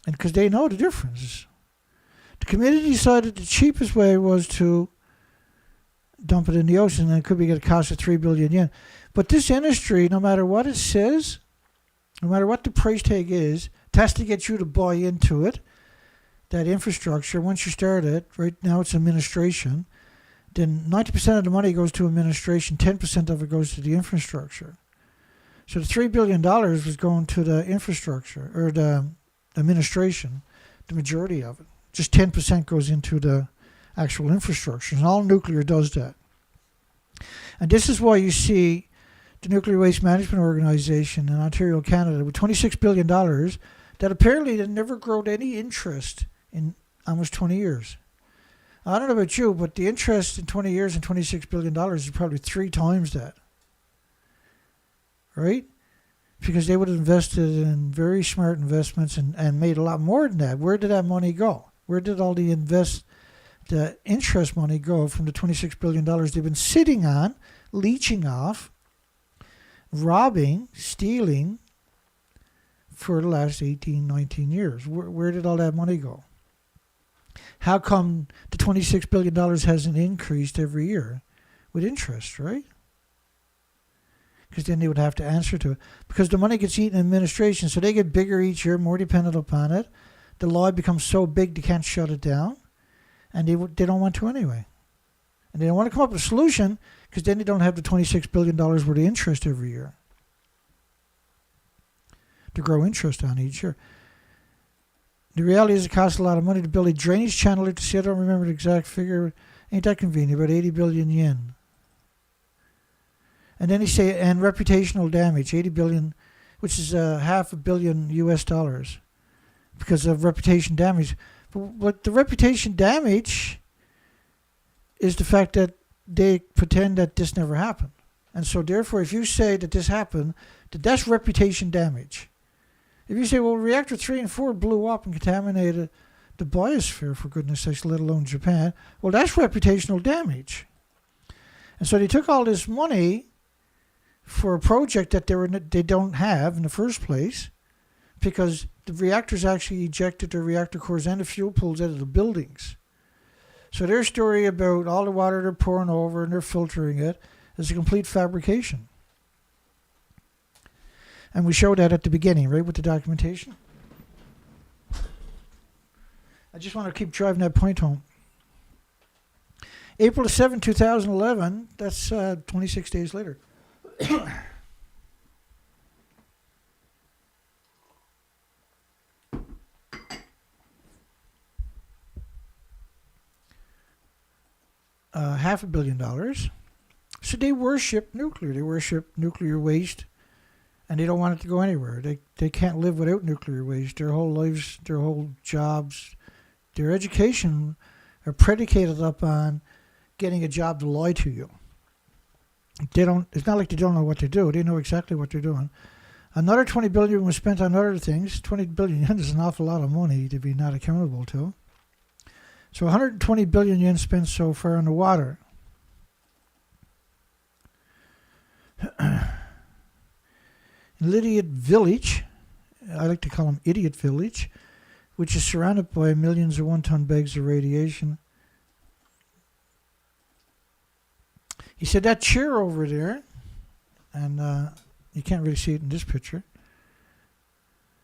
A: And because they know the difference. The community decided the cheapest way was to dump it in the ocean, and it could be at a cost of 3 billion yen. But this industry, no matter what it says, no matter what the price tag is, it has to get you to buy into it. That infrastructure, once you start it, right now it's administration, then 90% of the money goes to administration, 10% of it goes to the infrastructure. So the $3 billion was going to the infrastructure, or the administration, the majority of it. Just 10% goes into the actual infrastructure, and all nuclear does that. And this is why you see the Nuclear Waste Management Organization in Ontario, Canada, with $26 billion that apparently had never grown any interest in almost 20 years. I don't know about you, but the interest in 20 years and $26 billion is probably 3 times that. Right? Because they would have invested in very smart investments and made a lot more than that. Where did that money go? Where did all the interest money go from the $26 billion they've been sitting on, leeching off, robbing, stealing for the last 18, 19 years? Where did all that money go? How come the $26 billion hasn't increased every year with interest, right? Because then they would have to answer to it. Because the money gets eaten in administration, so they get bigger each year, more dependent upon it. The law becomes so big they can't shut it down, and they don't want to anyway. And they don't want to come up with a solution because then they don't have the $26 billion worth of interest every year to grow interest on each year. The reality is it costs a lot of money to build a drainage channel. To see, I don't remember the exact figure. Ain't that convenient? About 80 billion yen. And then they say, and reputational damage, 80 billion, which is $500 million US dollars because of reputation damage. But the reputation damage is the fact that they pretend that this never happened. And so therefore, if you say that this happened, that's reputation damage. If you say, well, reactor 3 and 4 blew up and contaminated the biosphere, for goodness sakes, let alone Japan, well, that's reputational damage. And so they took all this money for a project that they don't have in the first place because the reactors actually ejected the reactor cores and the fuel pools out of the buildings. So their story about all the water they're pouring over and they're filtering it is a complete fabrication. And we showed that at the beginning, right, with the documentation. I just want to keep driving that point home. April 7, 2011, that's 26 days later. $500 million. So they worship nuclear. They worship nuclear waste, and they don't want it to go anywhere. They can't live without nuclear waste. Their whole lives, their whole jobs, their education are predicated upon getting a job to lie to you. It's not like they don't know what to do. They know exactly what they're doing. Another 20 billion was spent on other things. 20 billion yen is an awful lot of money to be not accountable to. So 120 billion yen spent so far on the water. Idiot Village, I like to call them Idiot Village, which is surrounded by millions of one-ton bags of radiation. He said that chair over there, and you can't really see it in this picture.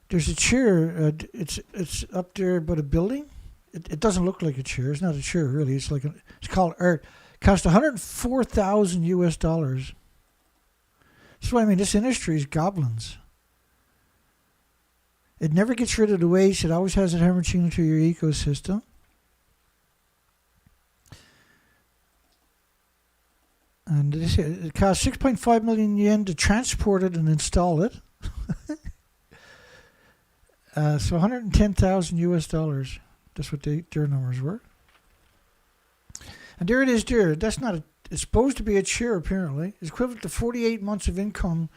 A: There's a chair. It's up there by a building, It doesn't look like a chair. It's not a chair, really. It's called art. Cost $104,000. That's what I mean. This industry is goblins. It never gets rid of the waste. It always has it hemorrhaging into your ecosystem. And it costs 6.5 million yen to transport it and install it. So $110,000. That's what their numbers were. And there it is there. That's not a, it's supposed to be a chair, apparently. It's equivalent to 48 months of income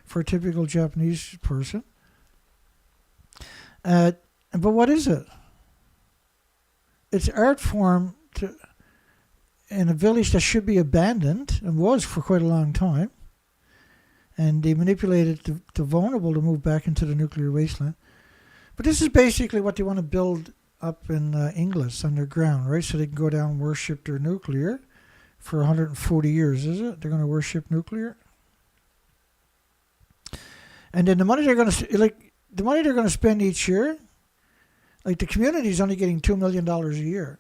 A: for a typical Japanese person. But what is it? It's art form in a village that should be abandoned, and was for quite a long time. And they manipulated the vulnerable to move back into the nuclear wasteland. But this is basically what they want to build up in Ignace underground, right? So they can go down and worship their nuclear for 140 years, is it? They're going to worship nuclear. And then the money they're going to spend each year, like the community is only getting $2 million a year,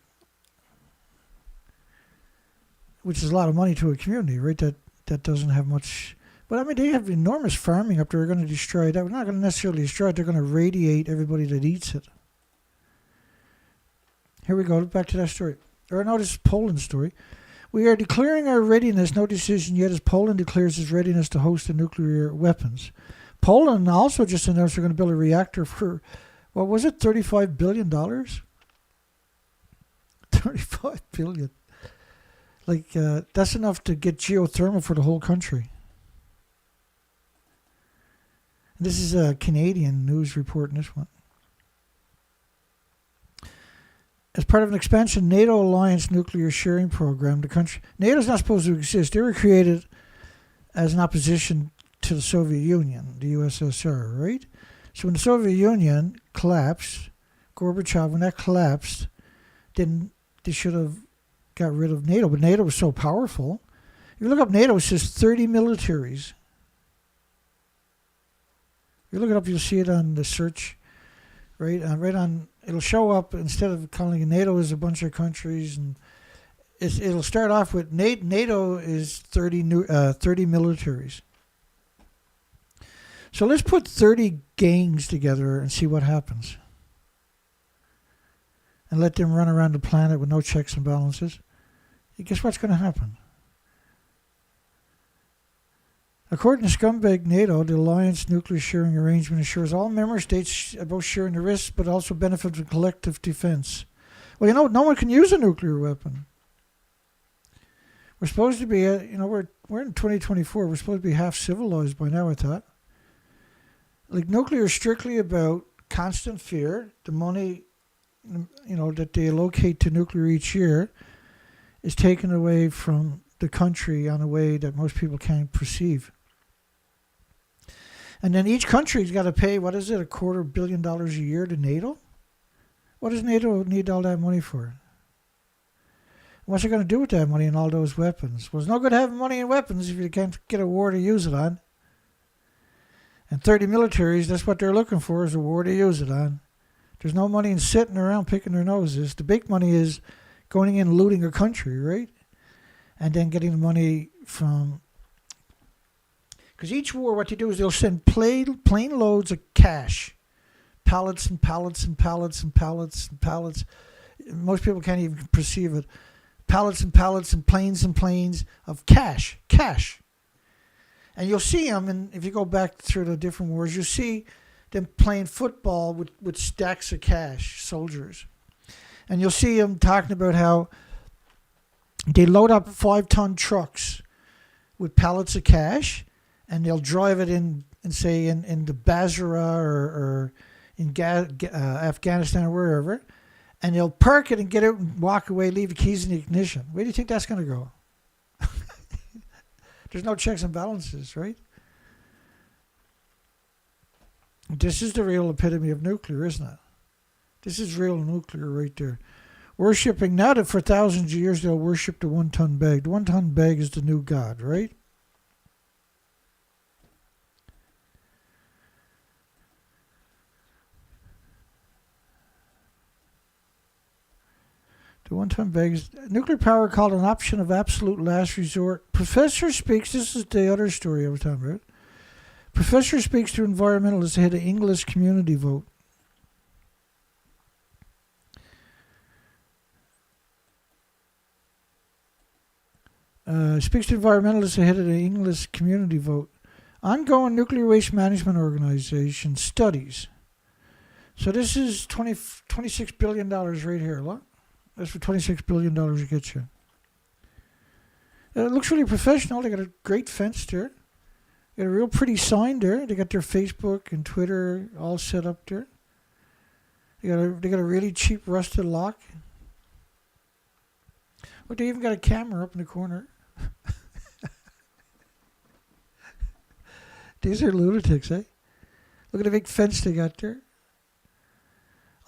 A: which is a lot of money to a community, right? That doesn't have much. But I mean, they have enormous farming up there. They're going to destroy that. We're not going to necessarily destroy it. They're going to radiate everybody that eats it. Here we go. Back to that story. Or no, this is Poland's story. We are declaring our readiness. No decision yet as Poland declares its readiness to host the nuclear weapons. Poland also just announced they're going to build a reactor for, what was it, $35 billion? $35 billion. Like, that's enough to get geothermal for the whole country. This is a Canadian news report in this one. As part of an expansion NATO alliance nuclear sharing program, the country NATO's not supposed to exist. They were created as an opposition to the Soviet Union, the USSR, right? So when the Soviet Union collapsed, Gorbachev, when that collapsed, then they should have got rid of NATO. But NATO was so powerful. If you look up NATO, it says 30 militaries. If you look it up, you'll see it on the search, right? Right on, it'll show up, instead of calling it NATO as a bunch of countries, and it'll start off with NATO is 30 militaries. So let's put 30 gangs together and see what happens. And let them run around the planet with no checks and balances. Guess what's going to happen? According to scumbag NATO, the alliance nuclear sharing arrangement ensures all member states both sharing the risks but also benefit from collective defense. Well, no one can use a nuclear weapon. We're supposed to be, we're in 2024. We're supposed to be half civilized by now, I thought. Like, nuclear is strictly about constant fear. The money, that they allocate to nuclear each year is taken away from the country in a way that most people can't perceive. And then each country's got to pay, what is it, $250 million a year to NATO? What does NATO need all that money for? What's it going to do with that money and all those weapons? Well, it's no good having money and weapons if you can't get a war to use it on. And 30 militaries, that's what they're looking for, is a war to use it on. There's no money in sitting around picking their noses. The big money is going in and looting a country, right? And then getting the money from... Because each war, what they do is they'll send plane loads of cash. Pallets and pallets and pallets and pallets and pallets. Most people can't even perceive it. Pallets and pallets and planes of cash. Cash. And you'll see them, and if you go back through the different wars, you'll see them playing football with stacks of cash, soldiers. And you'll see them talking about how they load up 5-ton trucks with pallets of cash, and they'll drive it in the Basra or in Afghanistan or wherever, and they'll park it and get out and walk away, leave the keys in the ignition. Where do you think that's going to go? There's no checks and balances, right? This is the real epitome of nuclear, isn't it? This is real nuclear right there. Worshipping, now that for thousands of years they'll worship the 1-ton bag. The 1-ton bag is the new god, right? The one-time bags. Nuclear power called an option of absolute last resort. Professor speaks. This is the other story I was talking about. Professor speaks to environmentalists ahead of English community vote. Speaks to environmentalists ahead of the English community vote. Ongoing nuclear waste management organization studies. So this is $26 billion right here. Look. That's for $26 billion to get you. It looks really professional. They got a great fence there. They got a real pretty sign there. They got their Facebook and Twitter all set up there. They got a really cheap rusted lock. Look, they even got a camera up in the corner. These are lunatics, eh? Look at the big fence they got there.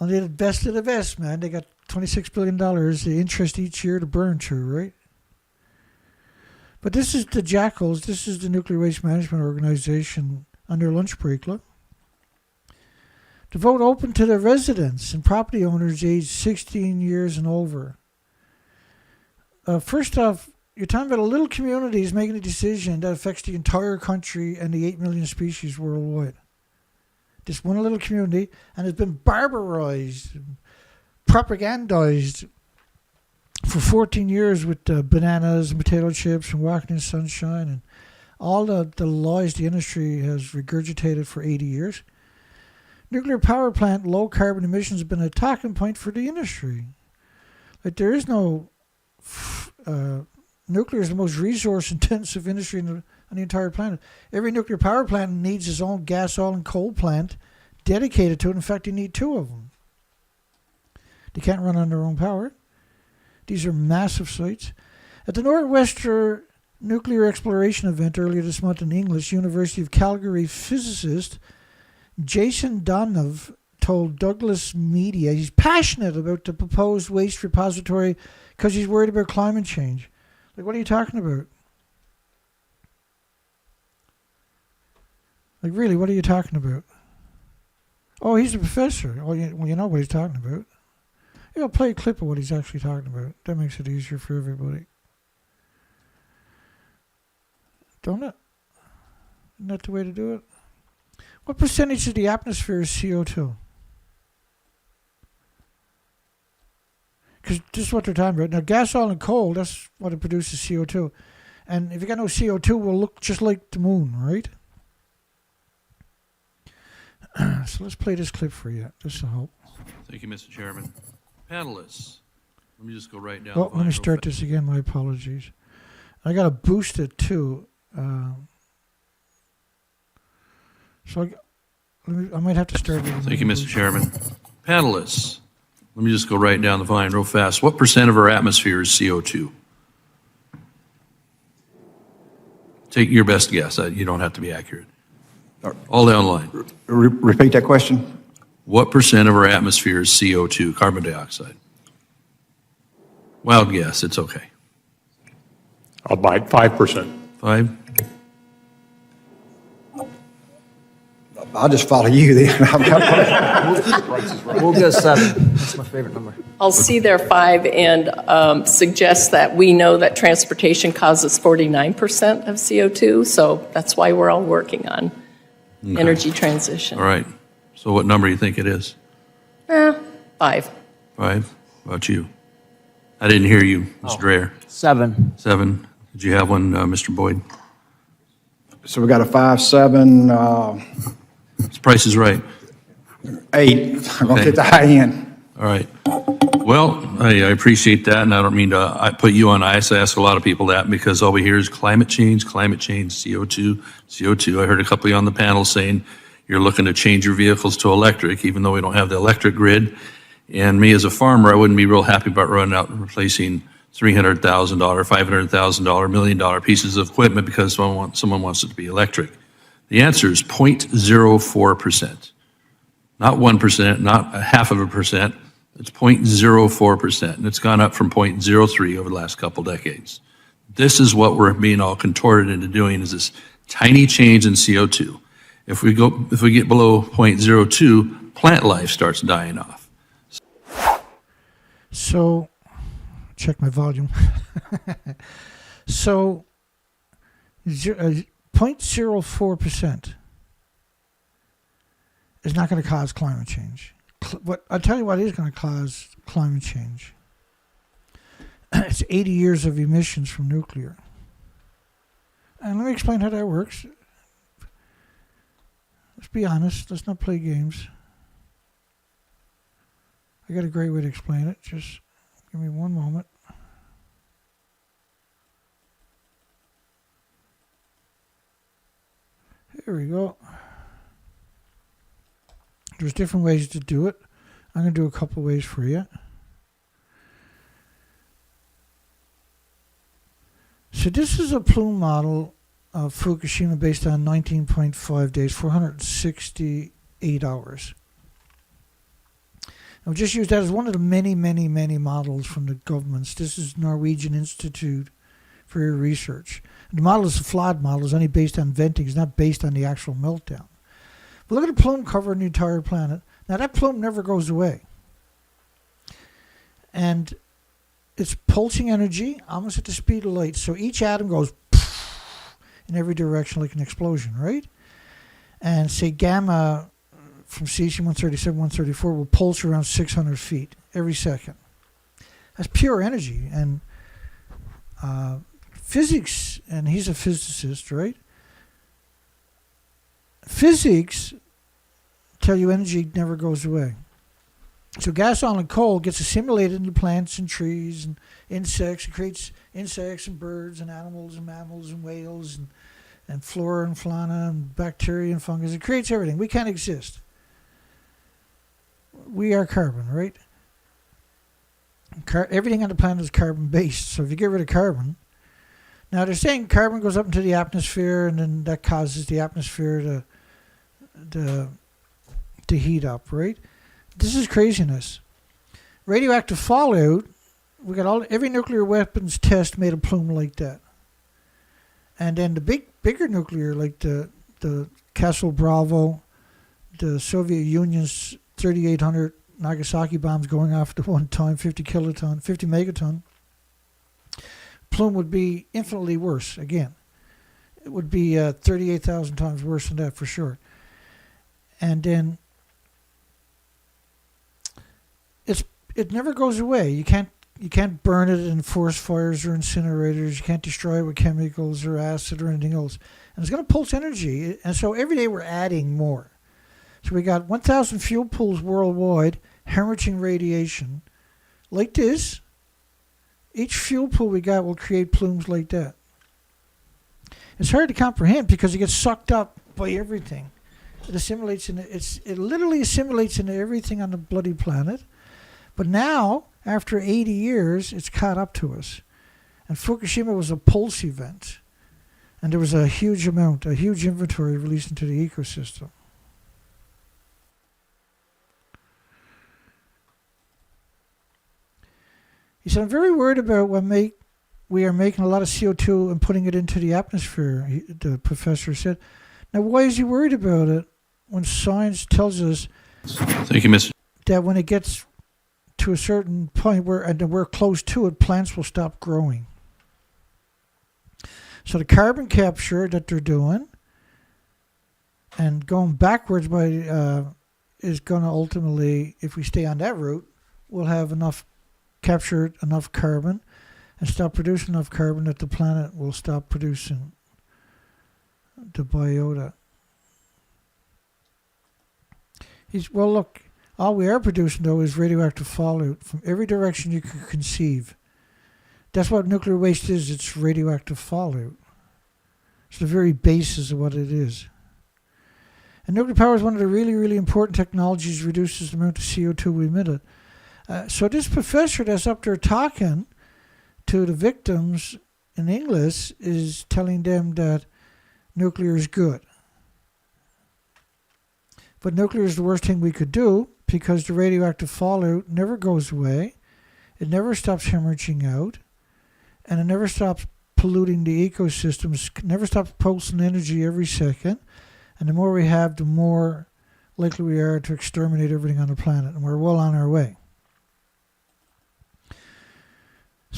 A: Only the best of the best, man. They got $26 billion, the interest each year to burn through, right? But this is the Jackals. This is the Nuclear Waste Management Organization on their lunch break, look. The vote open to the residents and property owners aged 16 years and over. First off, you're talking about a little community making a decision that affects the entire country and the 8 million species worldwide. This one little community, and it's been barbarized, propagandized for 14 years with bananas and potato chips and walking in sunshine and all the lies the industry has regurgitated for 80 years. Nuclear power plant low carbon emissions have been a talking point for the industry. Like there is no nuclear is the most resource intensive industry on the entire planet. Every nuclear power plant needs its own gas, oil, and coal plant dedicated to it. In fact, you need two of them. They can't run on their own power. These are massive sites. At the Northwestern Nuclear Exploration event earlier this month in English, University of Calgary physicist Jason Donev told Douglas Media he's passionate about the proposed waste repository because he's worried about climate change. Like, what are you talking about? Like, really, what are you talking about? Oh, he's a professor. Oh, well, you know what he's talking about. Yeah, I'll play a clip of what he's actually talking about. That makes it easier for everybody. Don't it? Isn't that the way to do it? What percentage of the atmosphere is CO2? Because this is what they're talking about. Now, gas, oil, and coal, that's what it produces CO2. And if you got no CO2, we'll look just like the moon, right? So let's play this clip for you. This will help.
J: Thank you, Mr. Chairman. Panelists, let me just go right down.
A: Oh, let me start this again. My apologies. I got to boost it too. So I might have to start with.
J: Thank you, Mr. Chairman. Panelists, let me just go right down the line real fast. What percent of our atmosphere is CO2? Take your best guess. You don't have to be accurate. All down the line.
K: Repeat that question.
J: What percent of our atmosphere is CO2, carbon dioxide? Wild guess, it's okay.
K: I'll bite 5%.
J: 5?
K: I'll just follow you then.
L: We'll go 7. That's my favorite number.
M: I'll see their 5 and suggest that we know that transportation causes 49% of CO2, so that's why we're all working on energy transition.
J: All right. So what number do you think it is?
M: 5.
J: 5? How about you? I didn't hear you, Mr. Dreyer.
L: 7.
J: 7. Did you have one, Mr. Boyd?
K: So we got a 5, 7.
J: This Price is Right.
K: 8. I'm going to get the high end.
J: All right. Well, I appreciate that, and I don't mean to put you on ice. I ask a lot of people that because all we hear is climate change, CO2, CO2. I heard a couple of you on the panel saying you're looking to change your vehicles to electric, even though we don't have the electric grid. And me as a farmer, I wouldn't be real happy about running out and replacing $300,000, $500,000, $1 million pieces of equipment because someone wants it to be electric. The answer is 0.04%. Not 1%, not a half of a percent. It's 0.04%, and it's gone up from 0.03 over the last couple decades. This is what we're being all contorted into doing, is this tiny change in CO2. If we get below 0.02, plant life starts dying off.
A: So check my volume. So 0.04% is not going to cause climate change. What I'll tell you what is going to cause climate change. It's 80 years of emissions from nuclear. And let me explain how that works. Let's be honest. Let's not play games. I got a great way to explain it. Just give me one moment. Here we go. There's different ways to do it. I'm going to do a couple ways for you. So this is a plume model of Fukushima based on 19.5 days, 468 hours. I'll just use that as one of the many, many, many models from the governments. This is Norwegian Institute for Air Research. The model is a flawed model. It's only based on venting. It's not based on the actual meltdown. But look at the plume covering the entire planet. Now that plume never goes away. And it's pulsing energy almost at the speed of light. So each atom goes in every direction like an explosion, right? And say gamma from cesium-137, 134 will pulse around 600 feet every second. That's pure energy. And physics, and he's a physicist, right? Physics tell you energy never goes away. So gas, oil, and coal gets assimilated into plants and trees and insects. It creates insects and birds and animals and mammals and whales and flora and fauna and bacteria and fungus. It creates everything. We can't exist. We are carbon, right? Everything on the planet is carbon-based. So if you get rid of carbon, now they're saying carbon goes up into the atmosphere and then that causes the atmosphere to heat up, right? This is craziness. Radioactive fallout, we got every nuclear weapons test made a plume like that. And then the bigger nuclear, like the Castle Bravo, the Soviet Union's 3,800 Nagasaki bombs going off at one time, 50 megaton, plume would be infinitely worse again. It would be 38,000 times worse than that for sure. And then it never goes away. You can't burn it in forest fires or incinerators. You can't destroy it with chemicals or acid or anything else. And it's going to pulse energy. And so every day we're adding more. So we got 1,000 fuel pools worldwide hemorrhaging radiation like this. Each fuel pool we got will create plumes like that. It's hard to comprehend because it gets sucked up by everything. It assimilates it literally assimilates into everything on the bloody planet. But now, after 80 years, it's caught up to us. And Fukushima was a pulse event. And there was a huge inventory released into the ecosystem. He said, I'm very worried about we are making a lot of CO2 and putting it into the atmosphere, the professor said. Now, why is he worried about it when science tells us
J: Thank you, Mr.
A: that when it gets to a certain point where we're close to it, plants will stop growing? So the carbon capture that they're doing and going backwards is going to ultimately, if we stay on that route, we'll have captured enough carbon and stop producing enough carbon that the planet will stop producing the biota. Well, look, all we are producing, though, is radioactive fallout from every direction you could conceive. That's what nuclear waste is. It's radioactive fallout. It's the very basis of what it is. And nuclear power is one of the really, really important technologies that reduces the amount of CO2 we emit. So this professor that's up there talking to the victims in English is telling them that nuclear is good. But nuclear is the worst thing we could do because the radioactive fallout never goes away. It never stops hemorrhaging out. And it never stops polluting the ecosystems, never stops pulsing energy every second. And the more we have, the more likely we are to exterminate everything on the planet. And we're well on our way.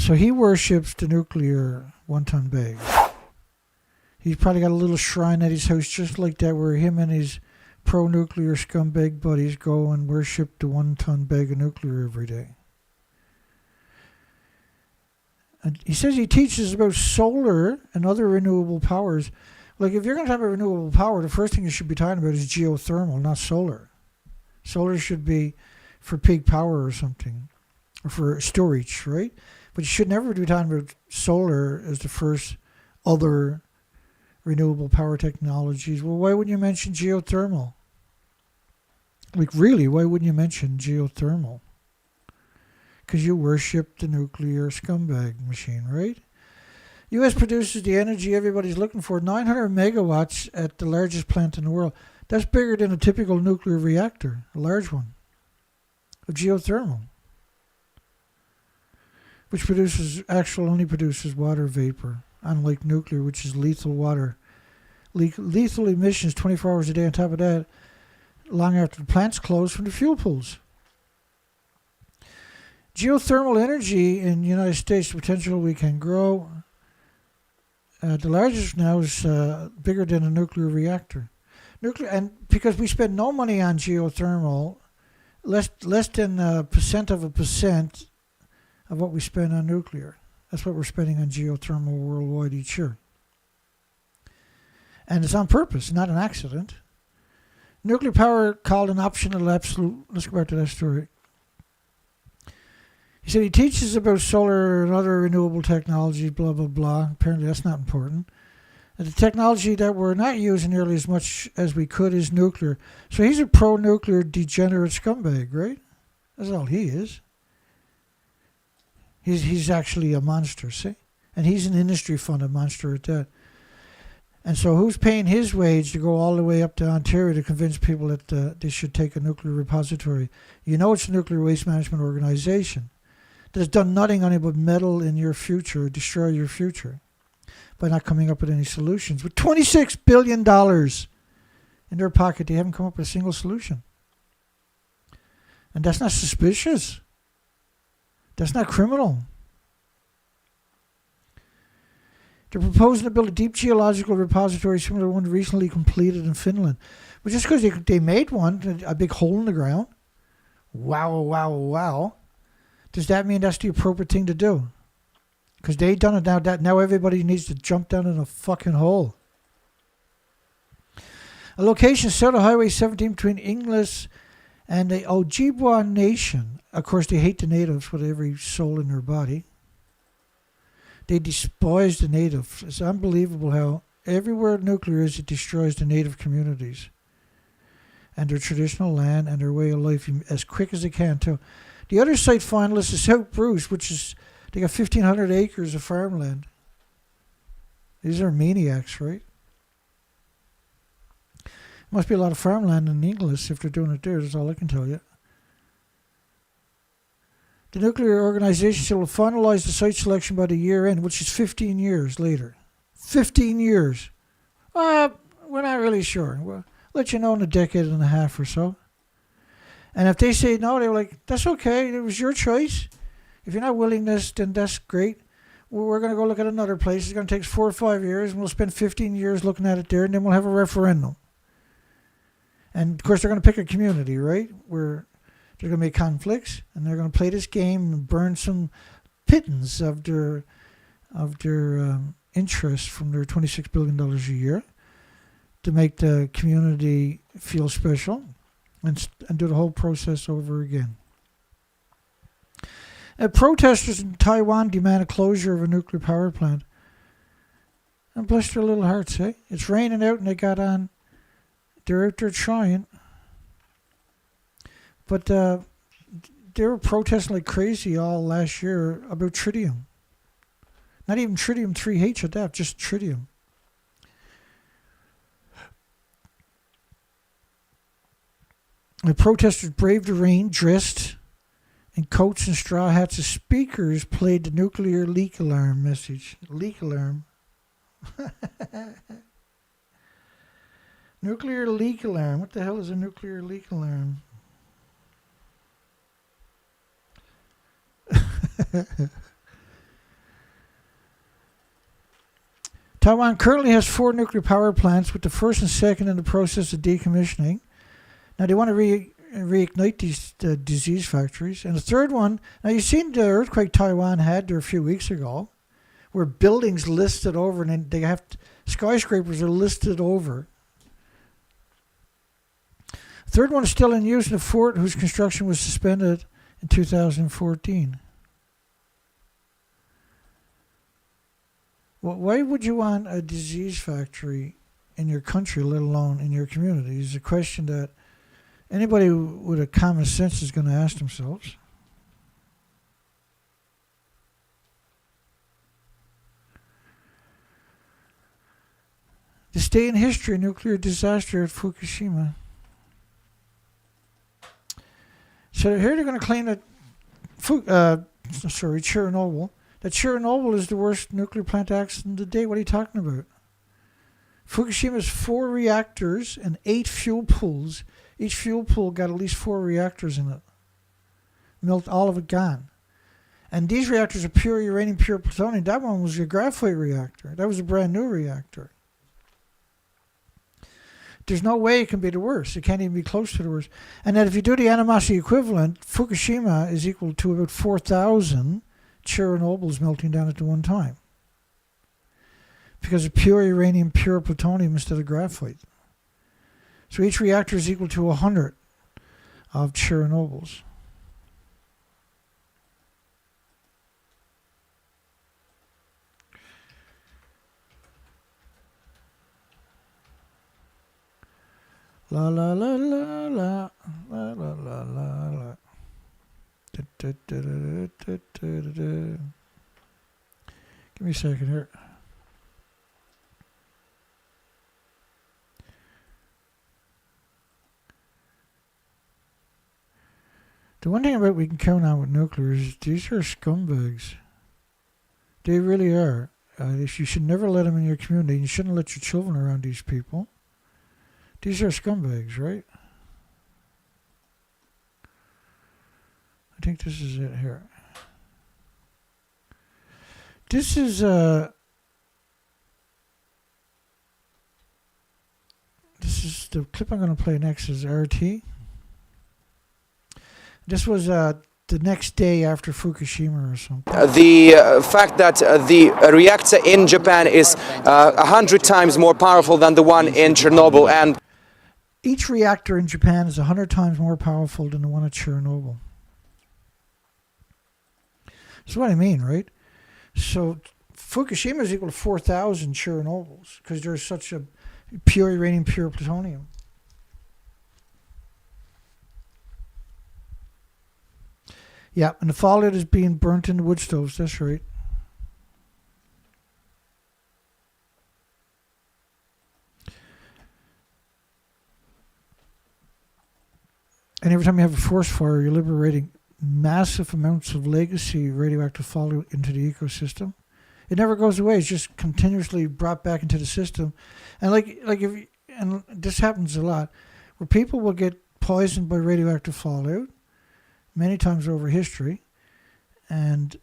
A: So he worships the nuclear one-ton bag. He's probably got a little shrine at his house just like that, where him and his pro-nuclear scumbag buddies go and worship the one-ton bag of nuclear every day. And he says he teaches about solar and other renewable powers. Like, if you're going to talk about renewable power, the first thing you should be talking about is geothermal, not solar. Solar should be for peak power or something, or for storage, right? But you should never be talking about solar as the first other renewable power technologies. Well, why wouldn't you mention geothermal? Like, really, why wouldn't you mention geothermal? Because you worship the nuclear scumbag machine, right? U.S. produces the energy everybody's looking for, 900 megawatts at the largest plant in the world. That's bigger than a typical nuclear reactor, a large one, of geothermal, which only produces water vapor, unlike nuclear, which is lethal water. Lethal emissions 24 hours a day. On top of that, long after the plant's closed from the fuel pools. Geothermal energy in the United States, the potential we can grow. The largest now is bigger than a nuclear reactor. And because we spend no money on geothermal, less than 1% of what we spend on nuclear. That's what we're spending on geothermal worldwide each year. And it's on purpose, not an accident. Nuclear power called an optional absolute. Let's go back to that story. He said he teaches about solar and other renewable technologies, blah, blah, blah. Apparently that's not important. And the technology that we're not using nearly as much as we could is nuclear. So he's a pro-nuclear degenerate scumbag, right? That's all he is. He's actually a monster, see? And he's an industry-funded monster at that. And so who's paying his wage to go all the way up to Ontario to convince people that they should take a nuclear repository? You know it's a nuclear waste management organization that has done nothing on it but meddle in your future, destroy your future, by not coming up with any solutions. With $26 billion in their pocket, they haven't come up with a single solution. And that's not suspicious. That's not criminal. They're proposing to build a deep geological repository similar to one recently completed in Finland. But just because they made one, a big hole in the ground, wow, does that mean that's the appropriate thing to do? Because they done it now everybody needs to jump down in a fucking hole. A location south of Highway 17 between Ignace and the Ojibwa Nation. Of course, they hate the natives with every soul in their body. They despise the native. It's unbelievable how everywhere nuclear is, it destroys the native communities and their traditional land and their way of life as quick as they can too. The other site finalist is South Bruce, which is, they got 1,500 acres of farmland. These are maniacs, right? Must be a lot of farmland in Ignace if they're doing it there. That's all I can tell you. The nuclear organization will finalize the site selection by the year end, which is 15 years later. 15 years. We're not really sure. We'll let you know in a decade and a half or so. And if they say no, they're like, that's okay. It was your choice. If you're not willing this, then that's great. We're going to go look at another place. It's going to take 4 or 5 years, and we'll spend 15 years looking at it there, and then we'll have a referendum. And, of course, they're going to pick a community, right, where they're going to make conflicts, and they're going to play this game and burn some pittance of their interest from their $26 billion a year to make the community feel special and do the whole process over again. Protesters in Taiwan demand a closure of a nuclear power plant. And bless their little hearts, eh? It's raining out and they got on. They're out there trying. But they were protesting like crazy all last year about tritium. Not even tritium-3H at that, just tritium. The protesters braved the rain, dressed in coats and straw hats. The speakers played the nuclear leak alarm message. Leak alarm. Nuclear leak alarm. What the hell is a nuclear leak alarm? Taiwan currently has 4 nuclear power plants, with the first and second in the process of decommissioning. Now they want to reignite these disease factories. And the third one, now you've seen the earthquake Taiwan had there a few weeks ago, where buildings listed over, and then they have skyscrapers are listed over. The third one is still in use in a fort whose construction was suspended in 2014. Well, why would you want a disease factory in your country, let alone in your community? Is a question that anybody with a common sense is going to ask themselves. This day in history, nuclear disaster at Fukushima. So here they're going to claim that Chernobyl. That Chernobyl is the worst nuclear plant accident to date. What are you talking about? Fukushima has 4 reactors and 8 fuel pools. Each fuel pool got at least 4 reactors in it. All of it gone. And these reactors are pure uranium, pure plutonium. That one was a graphite reactor. That was a brand new reactor. There's no way it can be the worst. It can't even be close to the worst. And that if you do the animosity equivalent, Fukushima is equal to about 4,000 Chernobyls melting down at one time. Because of pure uranium, pure plutonium instead of graphite. So each reactor is equal to 100 of Chernobyls. La la la la la la la la la la. Give me a second here. The one thing about we can count on with nuclear is these are scumbags. They really are. You should never let them in your community. You shouldn't let your children around these people. These are scumbags, right? I think this is it here. This is the clip I'm going to play next is RT. This was the next day after Fukushima or something.
N: The fact that the reactor in Japan is 100 times more powerful than the one in Chernobyl, and
A: each reactor in Japan is 100 times more powerful than the one at Chernobyl. That's what I mean, right? So Fukushima is equal to 4,000 Chernobyls because there's such a pure uranium, pure plutonium. Yeah, and the fallout is being burnt in the wood stoves. That's right. And every time you have a forest fire, you're liberating massive amounts of legacy radioactive fallout into the ecosystem. It never goes away. It's just continuously brought back into the system. And and this happens a lot, where people will get poisoned by radioactive fallout many times over history, and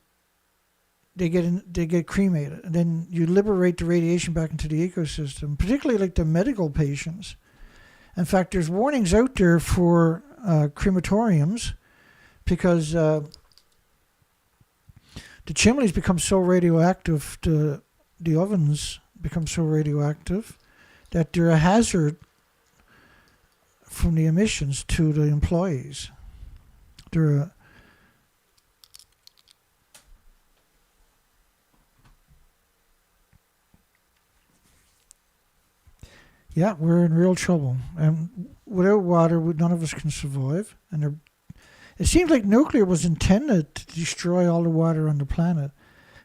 A: they get cremated, and then you liberate the radiation back into the ecosystem, particularly like the medical patients. In fact, there's warnings out there for crematoriums because the chimneys become so radioactive, the ovens become so radioactive that they're a hazard from the emissions to the employees. They're yeah, we're in real trouble. And without water, none of us can survive. And it seems like nuclear was intended to destroy all the water on the planet.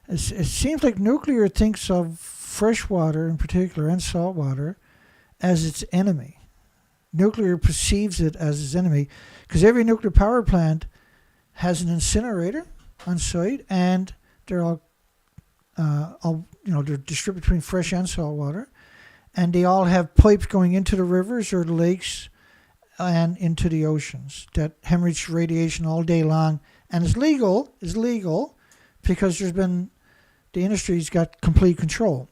A: It seems like nuclear thinks of fresh water in particular, and salt water, as its enemy. Nuclear perceives it as its enemy because every nuclear power plant has an incinerator on site, and they're all they're distributed between fresh and salt water, and they all have pipes going into the rivers or the lakes and into the oceans that hemorrhage radiation all day long, and is legal because the industry's got complete control.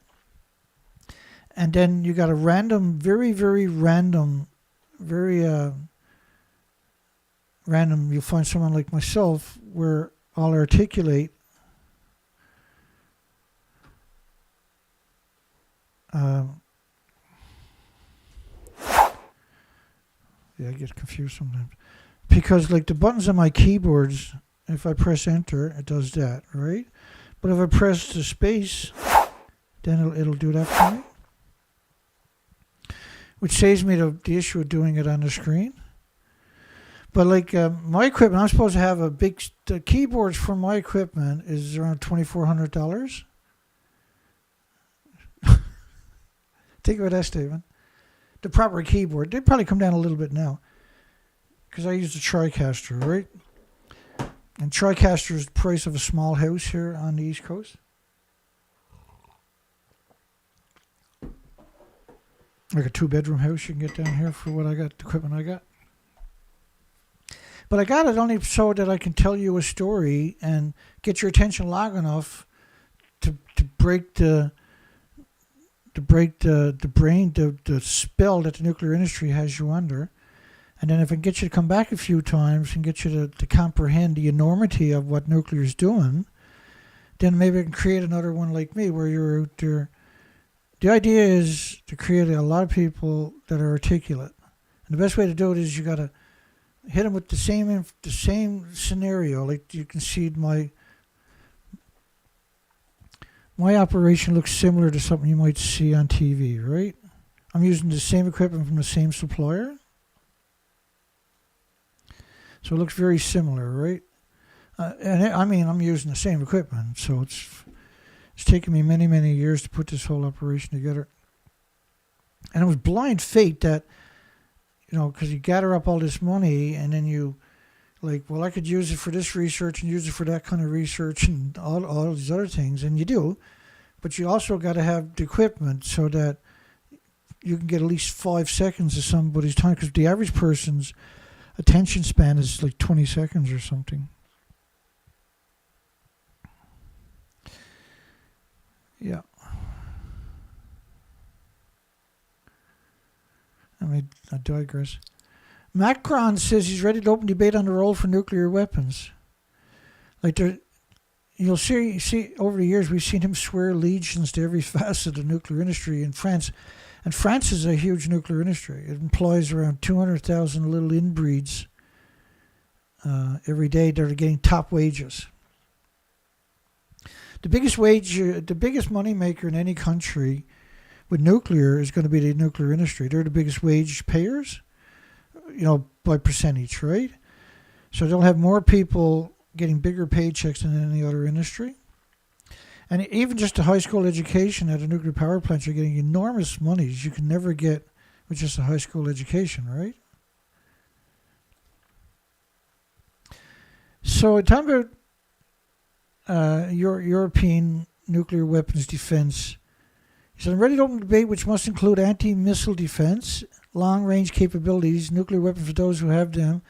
A: And then you got a random, very, very random, very random, you'll find someone like myself where I'll articulate yeah, I get confused sometimes. Because like the buttons on my keyboards, if I press enter, it does that, right? But if I press the space, then it'll do that for me. Which saves me the issue of doing it on the screen. But like my equipment, I'm supposed to have a big, the keyboards for my equipment is around $2,400. Think about that statement. The proper keyboard, they'd probably come down a little bit now. Because I use the TriCaster, right? And TriCaster is the price of a small house here on the East Coast. Like a 2-bedroom house you can get down here for what I got, the equipment I got. But I got it only so that I can tell you a story and get your attention long enough to break the brain, the spell that the nuclear industry has you under. And then if I can get you to come back a few times and get you to comprehend the enormity of what nuclear is doing, then maybe I can create another one like me where you're out there. The idea is to create a lot of people that are articulate. And the best way to do it is you got to hit them with the same scenario. Like you can see my operation looks similar to something you might see on TV, right? I'm using the same equipment from the same supplier. So it looks very similar, right? And I mean, I'm using the same equipment, so it's taken me many, many years to put this whole operation together. And it was blind fate that, you know, because you gather up all this money and then you, like, well, I could use it for this research and use it for that kind of research and all these other things, and you do. But you also got to have the equipment so that you can get at least 5 seconds of somebody's time, because the average person's attention span is like 20 seconds or something. Yeah. I digress. Macron says he's ready to open debate on the role for nuclear weapons. Like you'll see over the years we've seen him swear allegiance to every facet of the nuclear industry in France. And France is a huge nuclear industry. It employs around 200,000 little inbreeds every day that are getting top wages. The biggest money maker in any country with nuclear is going to be the nuclear industry. They're the biggest wage payers, you know, by percentage, right? So they'll have more people getting bigger paychecks than any other industry. And even just a high school education at a nuclear power plant, you're getting enormous monies you can never get with just a high school education, right? So talking about European nuclear weapons defense, he said, I'm ready to open debate which must include anti-missile defense, long-range capabilities, nuclear weapons for those who have them,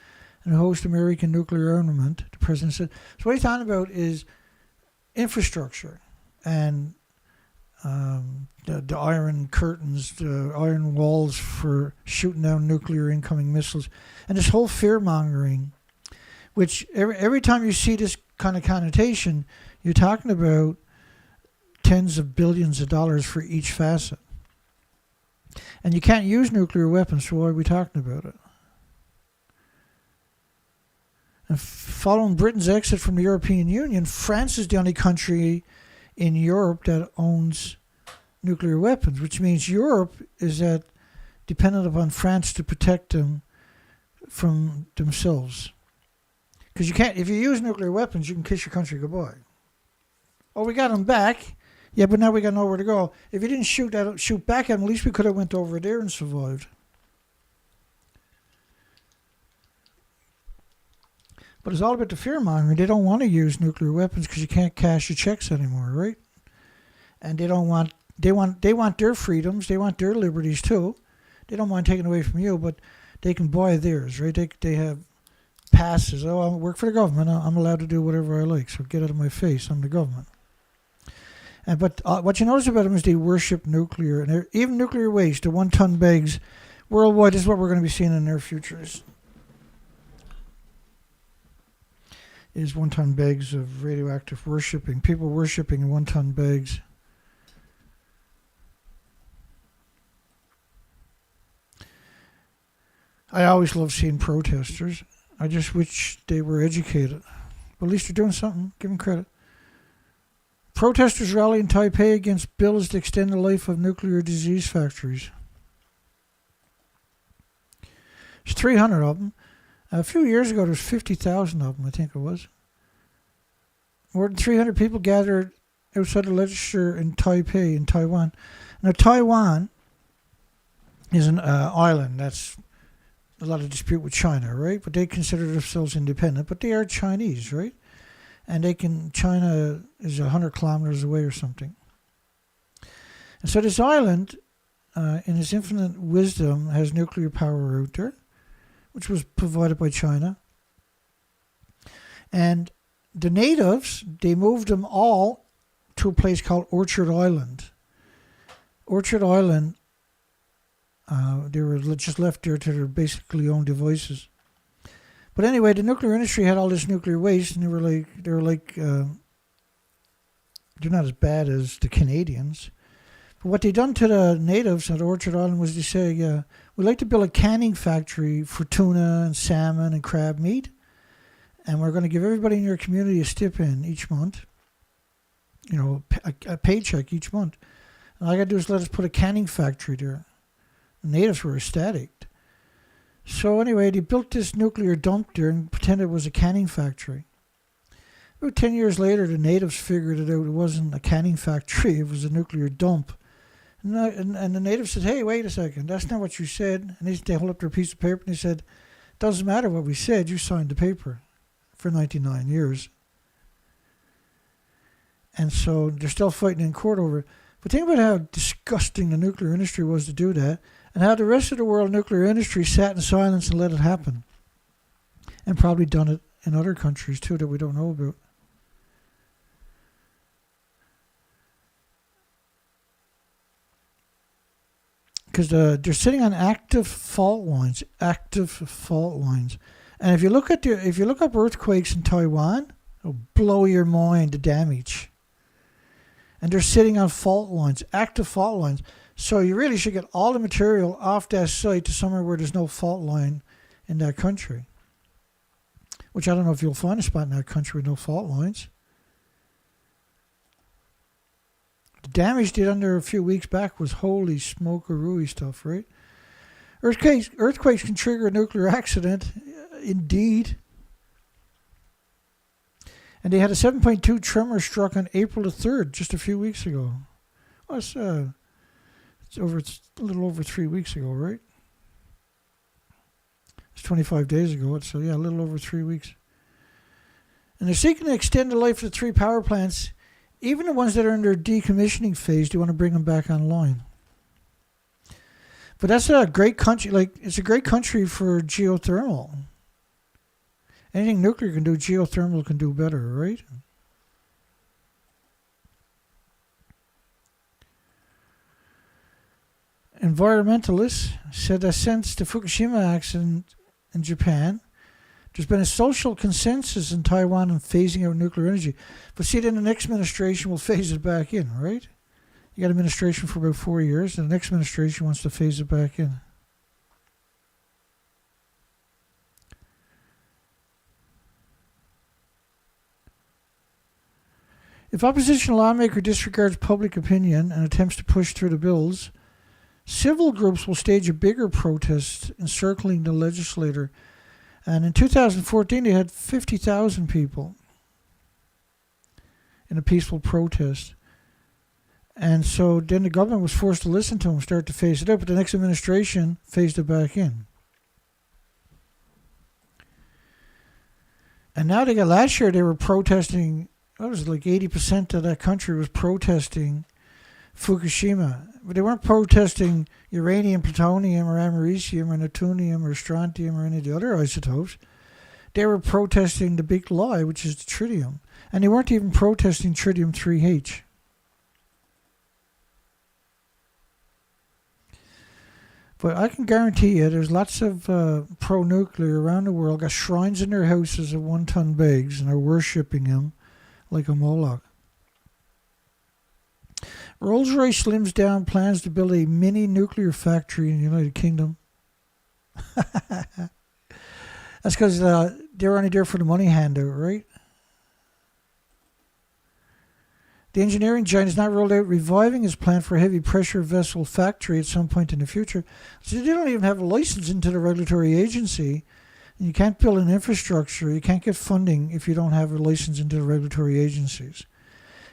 A: and host American nuclear armament, the president said. So what he's talking about is infrastructure and the iron curtains, the iron walls for shooting down nuclear incoming missiles, and this whole fear-mongering, which every time you see this kind of connotation, you're talking about tens of billions of dollars for each facet. And you can't use nuclear weapons, so why are we talking about it? And following Britain's exit from the European Union, France is the only country in Europe that owns nuclear weapons, which means Europe is dependent upon France to protect them from themselves. Because you can't, if you use nuclear weapons, you can kiss your country goodbye. Oh, we got them back. Yeah, but now we got nowhere to go. If you didn't shoot back at them, at least we could have went over there and survived. But it's all about the fear-mongering. They don't want to use nuclear weapons because you can't cash your checks anymore, right? And they want their freedoms. They want their liberties too. They don't mind taking away from you, but they can buy theirs, right? They have passes. Oh, I work for the government. I'm allowed to do whatever I like. So get out of my face. I'm the government. But what you notice about them is they worship nuclear, and even nuclear waste, the 1 ton bags, worldwide is what we're going to be seeing in the near future. Is 1 ton bags of radioactive worshipping, people worshipping 1 ton bags. I always love seeing protesters. I just wish they were educated. But at least they're doing something. Give them credit. Protesters rally in Taipei against bills to extend the life of nuclear disease factories. There's 300 of them. A few years ago, there was 50,000 of them, I think it was. More than 300 people gathered outside the legislature in Taipei, in Taiwan. Now, Taiwan is an island that's a lot of dispute with China, right? But they consider themselves independent, but they are Chinese, right? And China is 100 kilometers away or something. And so this island, in its infinite wisdom, has nuclear power out there, which was provided by China. And the natives, they moved them all to a place called Orchard Island. Orchard Island, they were just left there to their basically own devices. But anyway, the nuclear industry had all this nuclear waste, and they were like, they're not as bad as the Canadians. But what they done to the natives at Orchard Island was they say, we'd like to build a canning factory for tuna and salmon and crab meat, and we're going to give everybody in your community a stipend each month, a paycheck each month. And all I got to do is let us put a canning factory there. The natives were ecstatic. So anyway, they built this nuclear dump there and pretended it was a canning factory. About 10 years later, the natives figured it out. It wasn't a canning factory. It was a nuclear dump. And the natives said, hey, wait a second. That's not what you said. And they hold up their piece of paper and they said, doesn't matter what we said. You signed the paper for 99 years. And so they're still fighting in court over it. But think about how disgusting the nuclear industry was to do that, and how the rest of the world nuclear industry sat in silence and let it happen. And probably done it in other countries too that we don't know about. Because they're sitting on active fault lines. And if you look up earthquakes in Taiwan, it'll blow your mind, the damage. And they're sitting on fault lines, active fault lines. So you really should get all the material off that site to somewhere where there's no fault line in that country. Which I don't know if you'll find a spot in that country with no fault lines. The damage did under a few weeks back was holy smoke-a-rooey stuff, right? Earthquakes can trigger a nuclear accident, indeed. And they had a 7.2 tremor struck on April the 3rd, just a few weeks ago. Well, it's a little over 3 weeks ago, right? It's 25 days ago. So a little over 3 weeks. And they're seeking to extend the life of the 3 power plants, even the ones that are in their decommissioning phase. They want to bring them back online. But that's a great country. It's a great country for geothermal. Anything nuclear can do, geothermal can do better, right? Environmentalists said that since the Fukushima accident in Japan, there's been a social consensus in Taiwan on phasing out nuclear energy. But see, then the next administration will phase it back in, right? You got administration for about 4 years, and the next administration wants to phase it back in. If opposition lawmaker disregards public opinion and attempts to push through the bills, civil groups will stage a bigger protest encircling the legislator. And in 2014, they had 50,000 people in a peaceful protest. And so then the government was forced to listen to them, start to phase it out, but the next administration phased it back in. And now last year they were protesting. It was like 80% of that country was protesting Fukushima. But they weren't protesting uranium, plutonium, or americium, or neptunium, or strontium, or any of the other isotopes. They were protesting the big lie, which is the tritium. And they weren't even protesting tritium-3H. But I can guarantee you there's lots of pro-nuclear around the world, got shrines in their houses of 1 ton bags, and are worshipping him like a Moloch. Rolls-Royce slims down plans to build a mini nuclear factory in the United Kingdom. That's because they're only there for the money handout, right? The engineering giant has not ruled out reviving his plan for a heavy pressure vessel factory at some point in the future. So they don't even have a license into the regulatory agency. And you can't build an infrastructure. You can't get funding if you don't have a license into the regulatory agencies.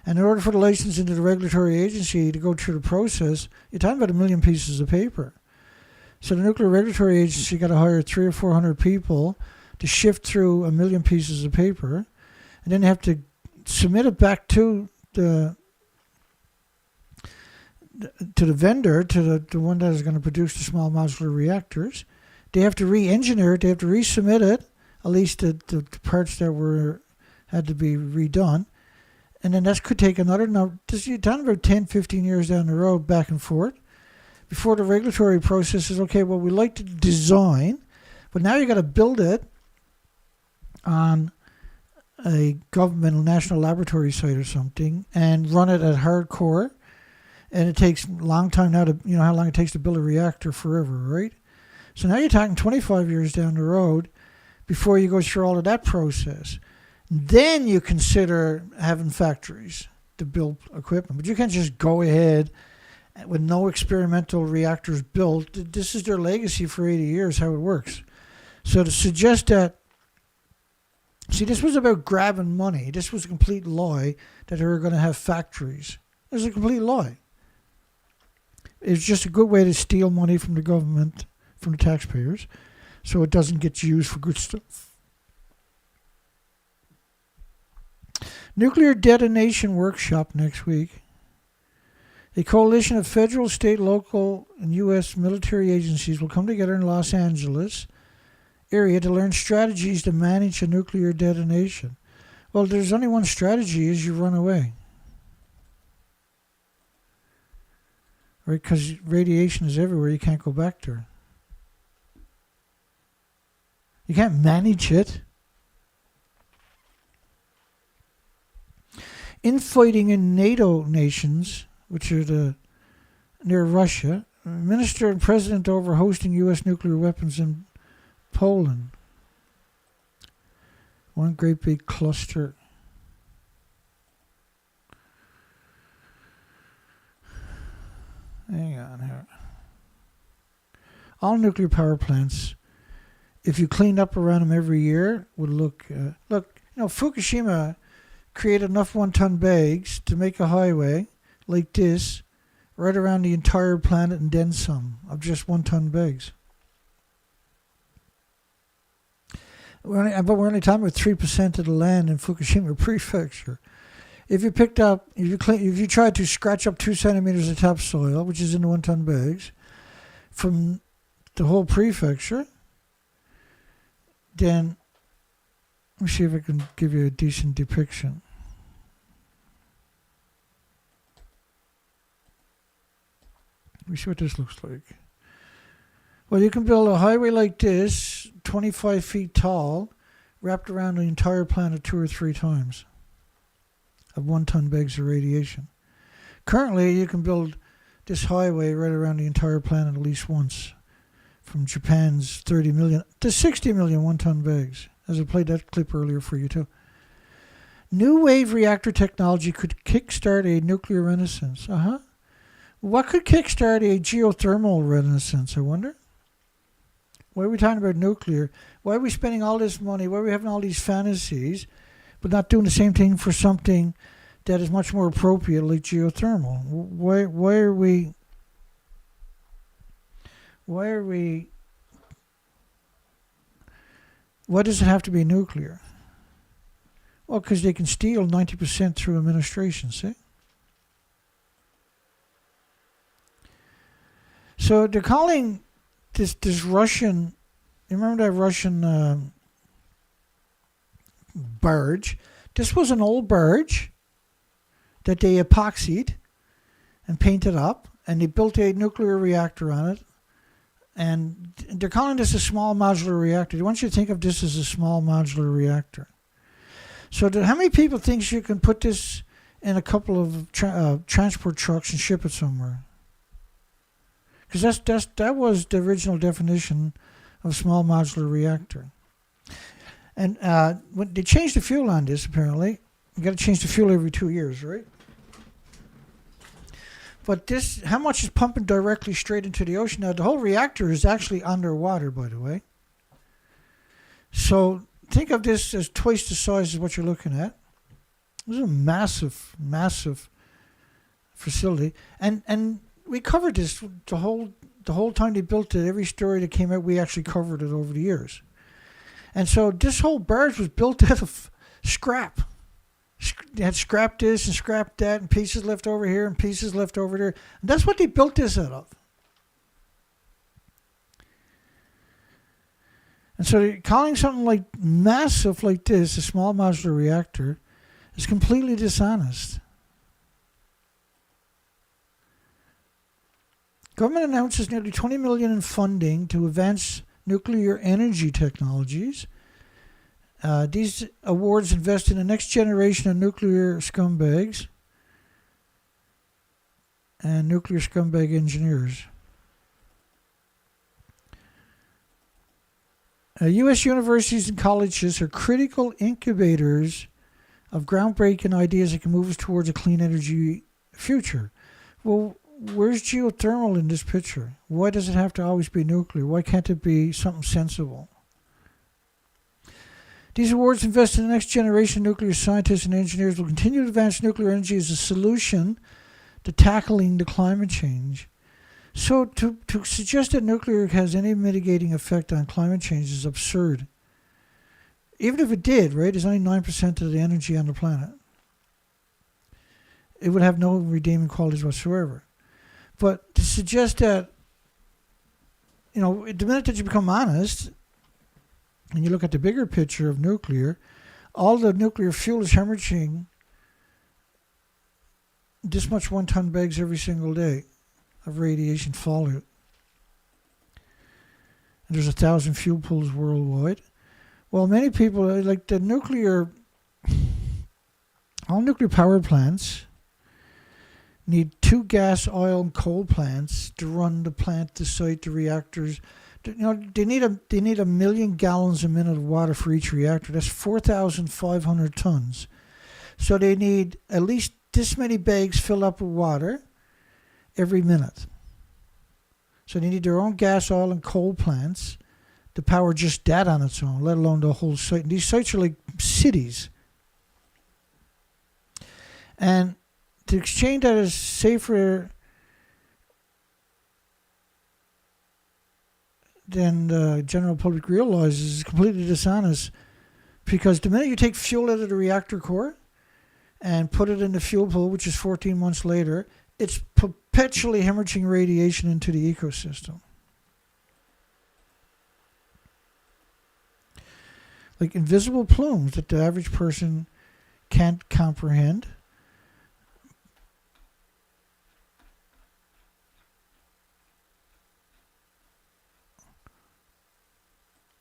A: And in order for the license into the regulatory agency to go through the process, you're talking about 1 million pieces of paper. So the Nuclear Regulatory Agency got to hire 300 or 400 people to shift through 1 million pieces of paper. And then they have to submit it back to the vendor, to the one that is going to produce the small modular reactors. They have to re-engineer it. They have to resubmit it, at least the parts that had to be redone. And then that could take another number. You're talking about 10, 15 years down the road, back and forth, before the regulatory process is, okay, well, we like to design, but now you got to build it on a governmental national laboratory site or something and run it at hardcore. And it takes a long time now to, how long it takes to build a reactor forever, right? So now you're talking 25 years down the road before you go through all of that process. Then you consider having factories to build equipment. But you can't just go ahead with no experimental reactors built. This is their legacy for 80 years, how it works. So to suggest that, see, this was about grabbing money. This was a complete lie that they were going to have factories. It was a complete lie. It's just a good way to steal money from the government, from the taxpayers, so it doesn't get used for good stuff. Nuclear detonation workshop next week. A coalition of federal, state, local, and U.S. military agencies will come together in Los Angeles area to learn strategies to manage a nuclear detonation. Well, there's only one strategy, is you run away. Right? Because radiation is everywhere. You can't go back there. You can't manage it. Infighting in NATO nations, which are near Russia, minister and president over hosting U.S. nuclear weapons in Poland. One great big cluster. Hang on here. All nuclear power plants, if you cleaned up around them every year, would look... Fukushima created enough 1-ton bags to make a highway like this right around the entire planet and then some of just 1-ton bags. We're only talking about 3% of the land in Fukushima prefecture. If you tried to scratch up 2 centimeters of topsoil, which is in the 1-ton bags, from the whole prefecture, then let me see if I can give you a decent depiction. Let me see what this looks like. Well, you can build a highway like this, 25 feet tall, wrapped around the entire planet 2 or 3 times of 1-ton bags of radiation. Currently, you can build this highway right around the entire planet at least once, from Japan's 30 million to 60 million 1-ton bags, as I played that clip earlier for you too. New wave reactor technology could kickstart a nuclear renaissance. What could kickstart a geothermal renaissance, I wonder? Why are we talking about nuclear? Why are we spending all this money? Why are we having all these fantasies, but not doing the same thing for something that is much more appropriate, like geothermal? Why does it have to be nuclear? Well, because they can steal 90% through administration, see? So they're calling this Russian, you remember that Russian barge? This was an old barge that they epoxied and painted up, and they built a nuclear reactor on it And they're calling this a small modular reactor. They want you to think of this as a small modular reactor. So how many people think you can put this in a couple of transport trucks and ship it somewhere? Because that was the original definition of small modular reactor. And when they changed the fuel on this, apparently. You got to change the fuel every 2 years, right? But this, how much is pumping directly straight into the ocean? Now, the whole reactor is actually underwater, by the way. So think of this as twice the size of what you're looking at. This is a massive, massive facility. And we covered this the whole time they built it. Every story that came out, we actually covered it over the years. And so this whole barge was built out of scrap. They had scrapped this and scrapped that, and pieces left over here and pieces left over there. And that's what they built this out of. And so calling something like massive like this a small modular reactor is completely dishonest. Government announces nearly $20 million in funding to advance nuclear energy technologies. These awards invest in the next generation of nuclear scumbags and nuclear scumbag engineers. U.S. universities and colleges are critical incubators of groundbreaking ideas that can move us towards a clean energy future. Well, where's geothermal in this picture? Why does it have to always be nuclear? Why can't it be something sensible? These awards invest in the next generation of nuclear scientists and engineers will continue to advance nuclear energy as a solution to tackling the climate change. So to suggest that nuclear has any mitigating effect on climate change is absurd. Even if it did, right, it's only 9% of the energy on the planet. It would have no redeeming qualities whatsoever. But to suggest that, the minute that you become honest, and you look at the bigger picture of nuclear, all the nuclear fuel is hemorrhaging this much 1-ton bags every single day of radiation fallout. And there's 1,000 fuel pools worldwide. Well, many people, like all nuclear power plants need 2 gas, oil, and coal plants to run the plant, the site, the reactors. They need a million gallons a minute of water for each reactor. That's 4,500 tons. So they need at least this many bags filled up with water every minute. So they need their own gas, oil, and coal plants to power just that on its own, let alone the whole site. And these sites are like cities. And to exchange that as safer than the general public realizes is completely dishonest, because the minute you take fuel out of the reactor core and put it in the fuel pool, which is 14 months later, it's perpetually hemorrhaging radiation into the ecosystem. Like invisible plumes that the average person can't comprehend.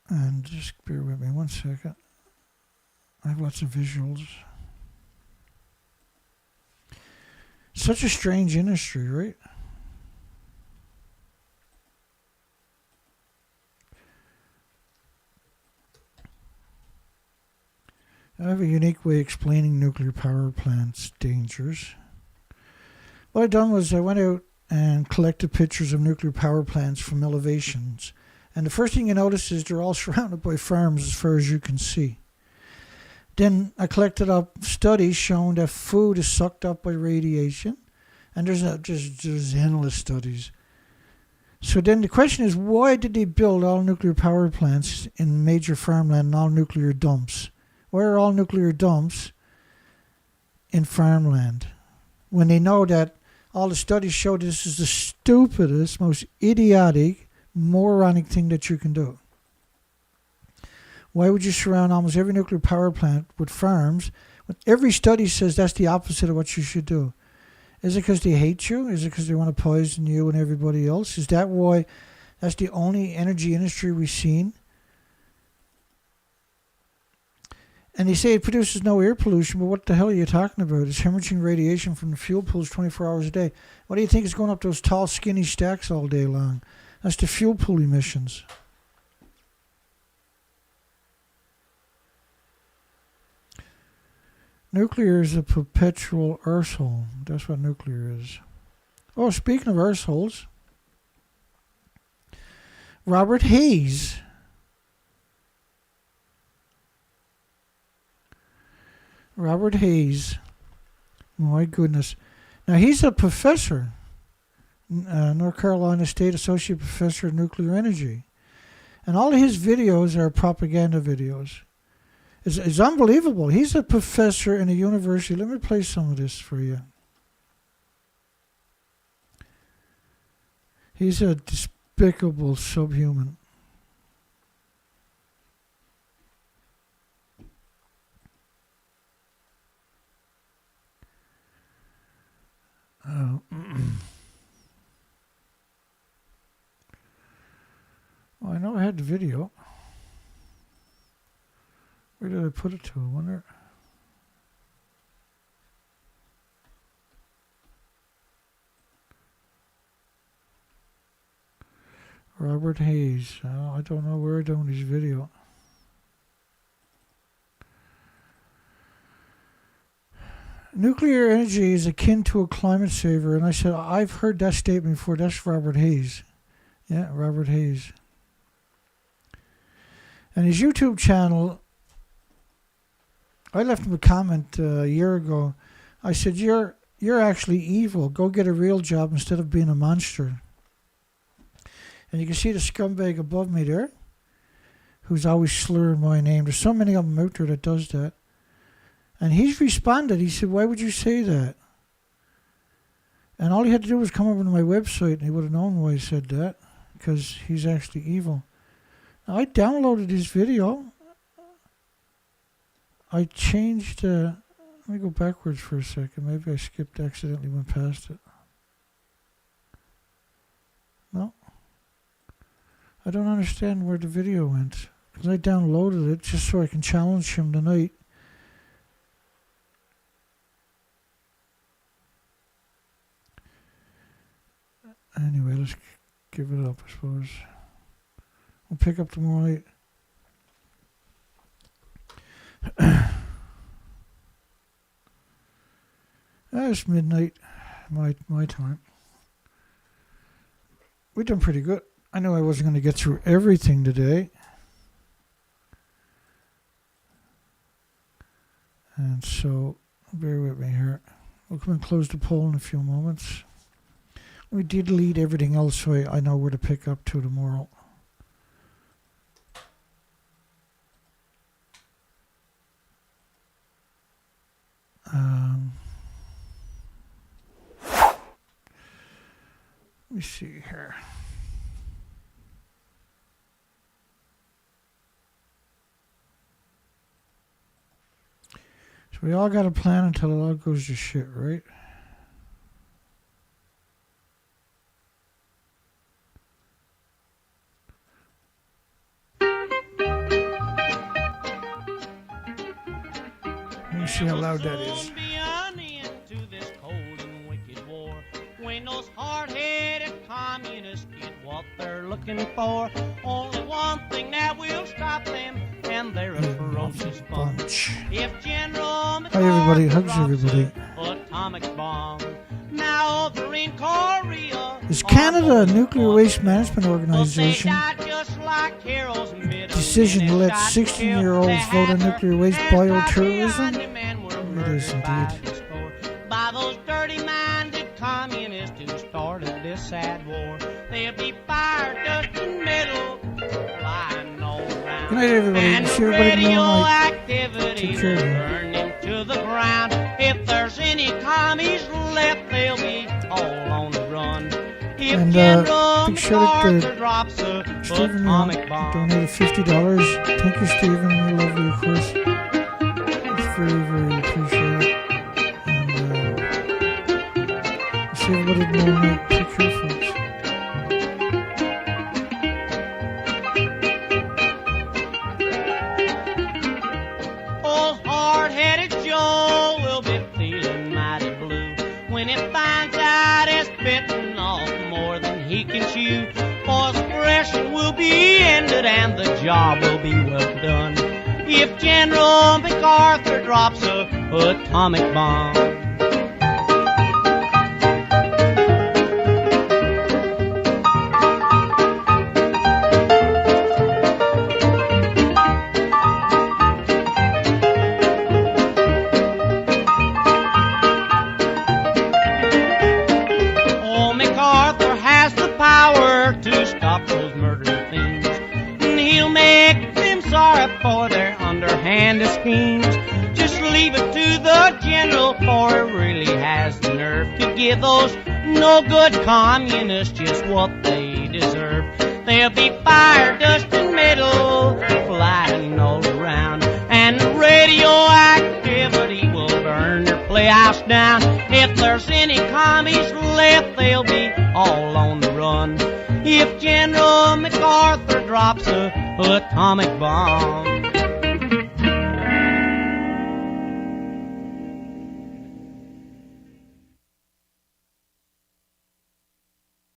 A: And just bear with me 1 second. I have lots of visuals. Such a strange industry, right? I have a unique way of explaining nuclear power plants' dangers. What I done was I went out and collected pictures of nuclear power plants from elevations. And the first thing you notice is they're all surrounded by farms as far as you can see. Then I collected up studies showing that food is sucked up by radiation. And there's endless studies. So then the question is, why did they build all nuclear power plants in major farmland and all nuclear dumps? Why are all nuclear dumps in farmland? When they know that all the studies show this is the stupidest, most idiotic, moronic thing that you can do. Why would you surround almost every nuclear power plant with farms when every study says that's the opposite of what you should do? Is it because they hate you? Is it because they want to poison you and everybody else? Is that why That's the only energy industry we've seen. And they say it produces no air pollution, but what the hell are you talking about? It's hemorrhaging radiation from the fuel pools 24 hours a day. What do you think is going up those tall, skinny stacks all day long? That's the fuel pool emissions. Nuclear is a perpetual arsehole. That's what nuclear is. Oh, speaking of arseholes, Robert Hayes. Robert Hayes. My goodness. Now, he's a professor, North Carolina State Associate Professor of Nuclear Energy. And all of his videos are propaganda videos. It's unbelievable. He's a professor in a university. Let me play some of this for you. He's a despicable subhuman. Oh, I know I had the video. Where did I put it to? I wonder. Robert Hayes. I don't know where I'm doing his video. Nuclear energy is akin to a climate saver. And I said, I've heard that statement before. That's Robert Hayes. Yeah, Robert Hayes. And his YouTube channel, I left him a comment a year ago. I said, you're actually evil. Go get a real job instead of being a monster. And you can see the scumbag above me there, who's always slurring my name. There's so many of them out there that does that. And he's responded. He said, why would you say that? And all he had to do was come over to my website and he would have known why I said that, because he's actually evil. Now, I downloaded his video. I changed, let me go backwards for a second. Maybe I accidentally went past it. No. I don't understand where the video went. Because I downloaded it just so I can challenge him tonight. Anyway, let's give it up, I suppose. We'll pick up tomorrow night. It's midnight, my time. We've done pretty good. I knew I wasn't going to get through everything today. And so, bear with me here. We'll come and close the poll in a few moments. We did delete everything else, so I know where to pick up to tomorrow. Let me see here. So we all got a plan until it all goes to shit, right? Let me see how loud that is.
O: When those hard-headed communists get what they're looking for, only one thing that will stop them, and they're a ferocious bunch. If General
A: Hi everybody, hugs everybody.
O: Atomic bomb, now over in Korea,
A: Is Canada a nuclear waste management organization? Decision to let 16-year-olds vote on nuclear waste bioterrorism? It is indeed.
O: By those dirty-minded communists who started this sad war, they'll be fired dust and metal, flying all around.
A: Good night, everybody.
O: And
A: See everybody tomorrow night.
O: radioactivity
A: Take care of you.
O: burning to the ground. If there's any commies left, they'll be all on the run. If
A: And big shout out to Stephen, donated $50. Thank you, Stephen. We love you, of course. It's very, very appreciated. And see everybody tomorrow night. Take care, folks.
O: and the job will be well done. If General MacArthur drops a atomic bomb. Oh, MacArthur has the power to stop those murdering fiends, and he'll make them sorry for their underhanded schemes. Just leave it to the general, for he really has the nerve to give those no-good communists just what they deserve. There'll be fire, dust, and metal flying all around, and radioactivity will burn their playhouse down. If there's any commies left, they'll be all on the run if General MacArthur drops a atomic bomb.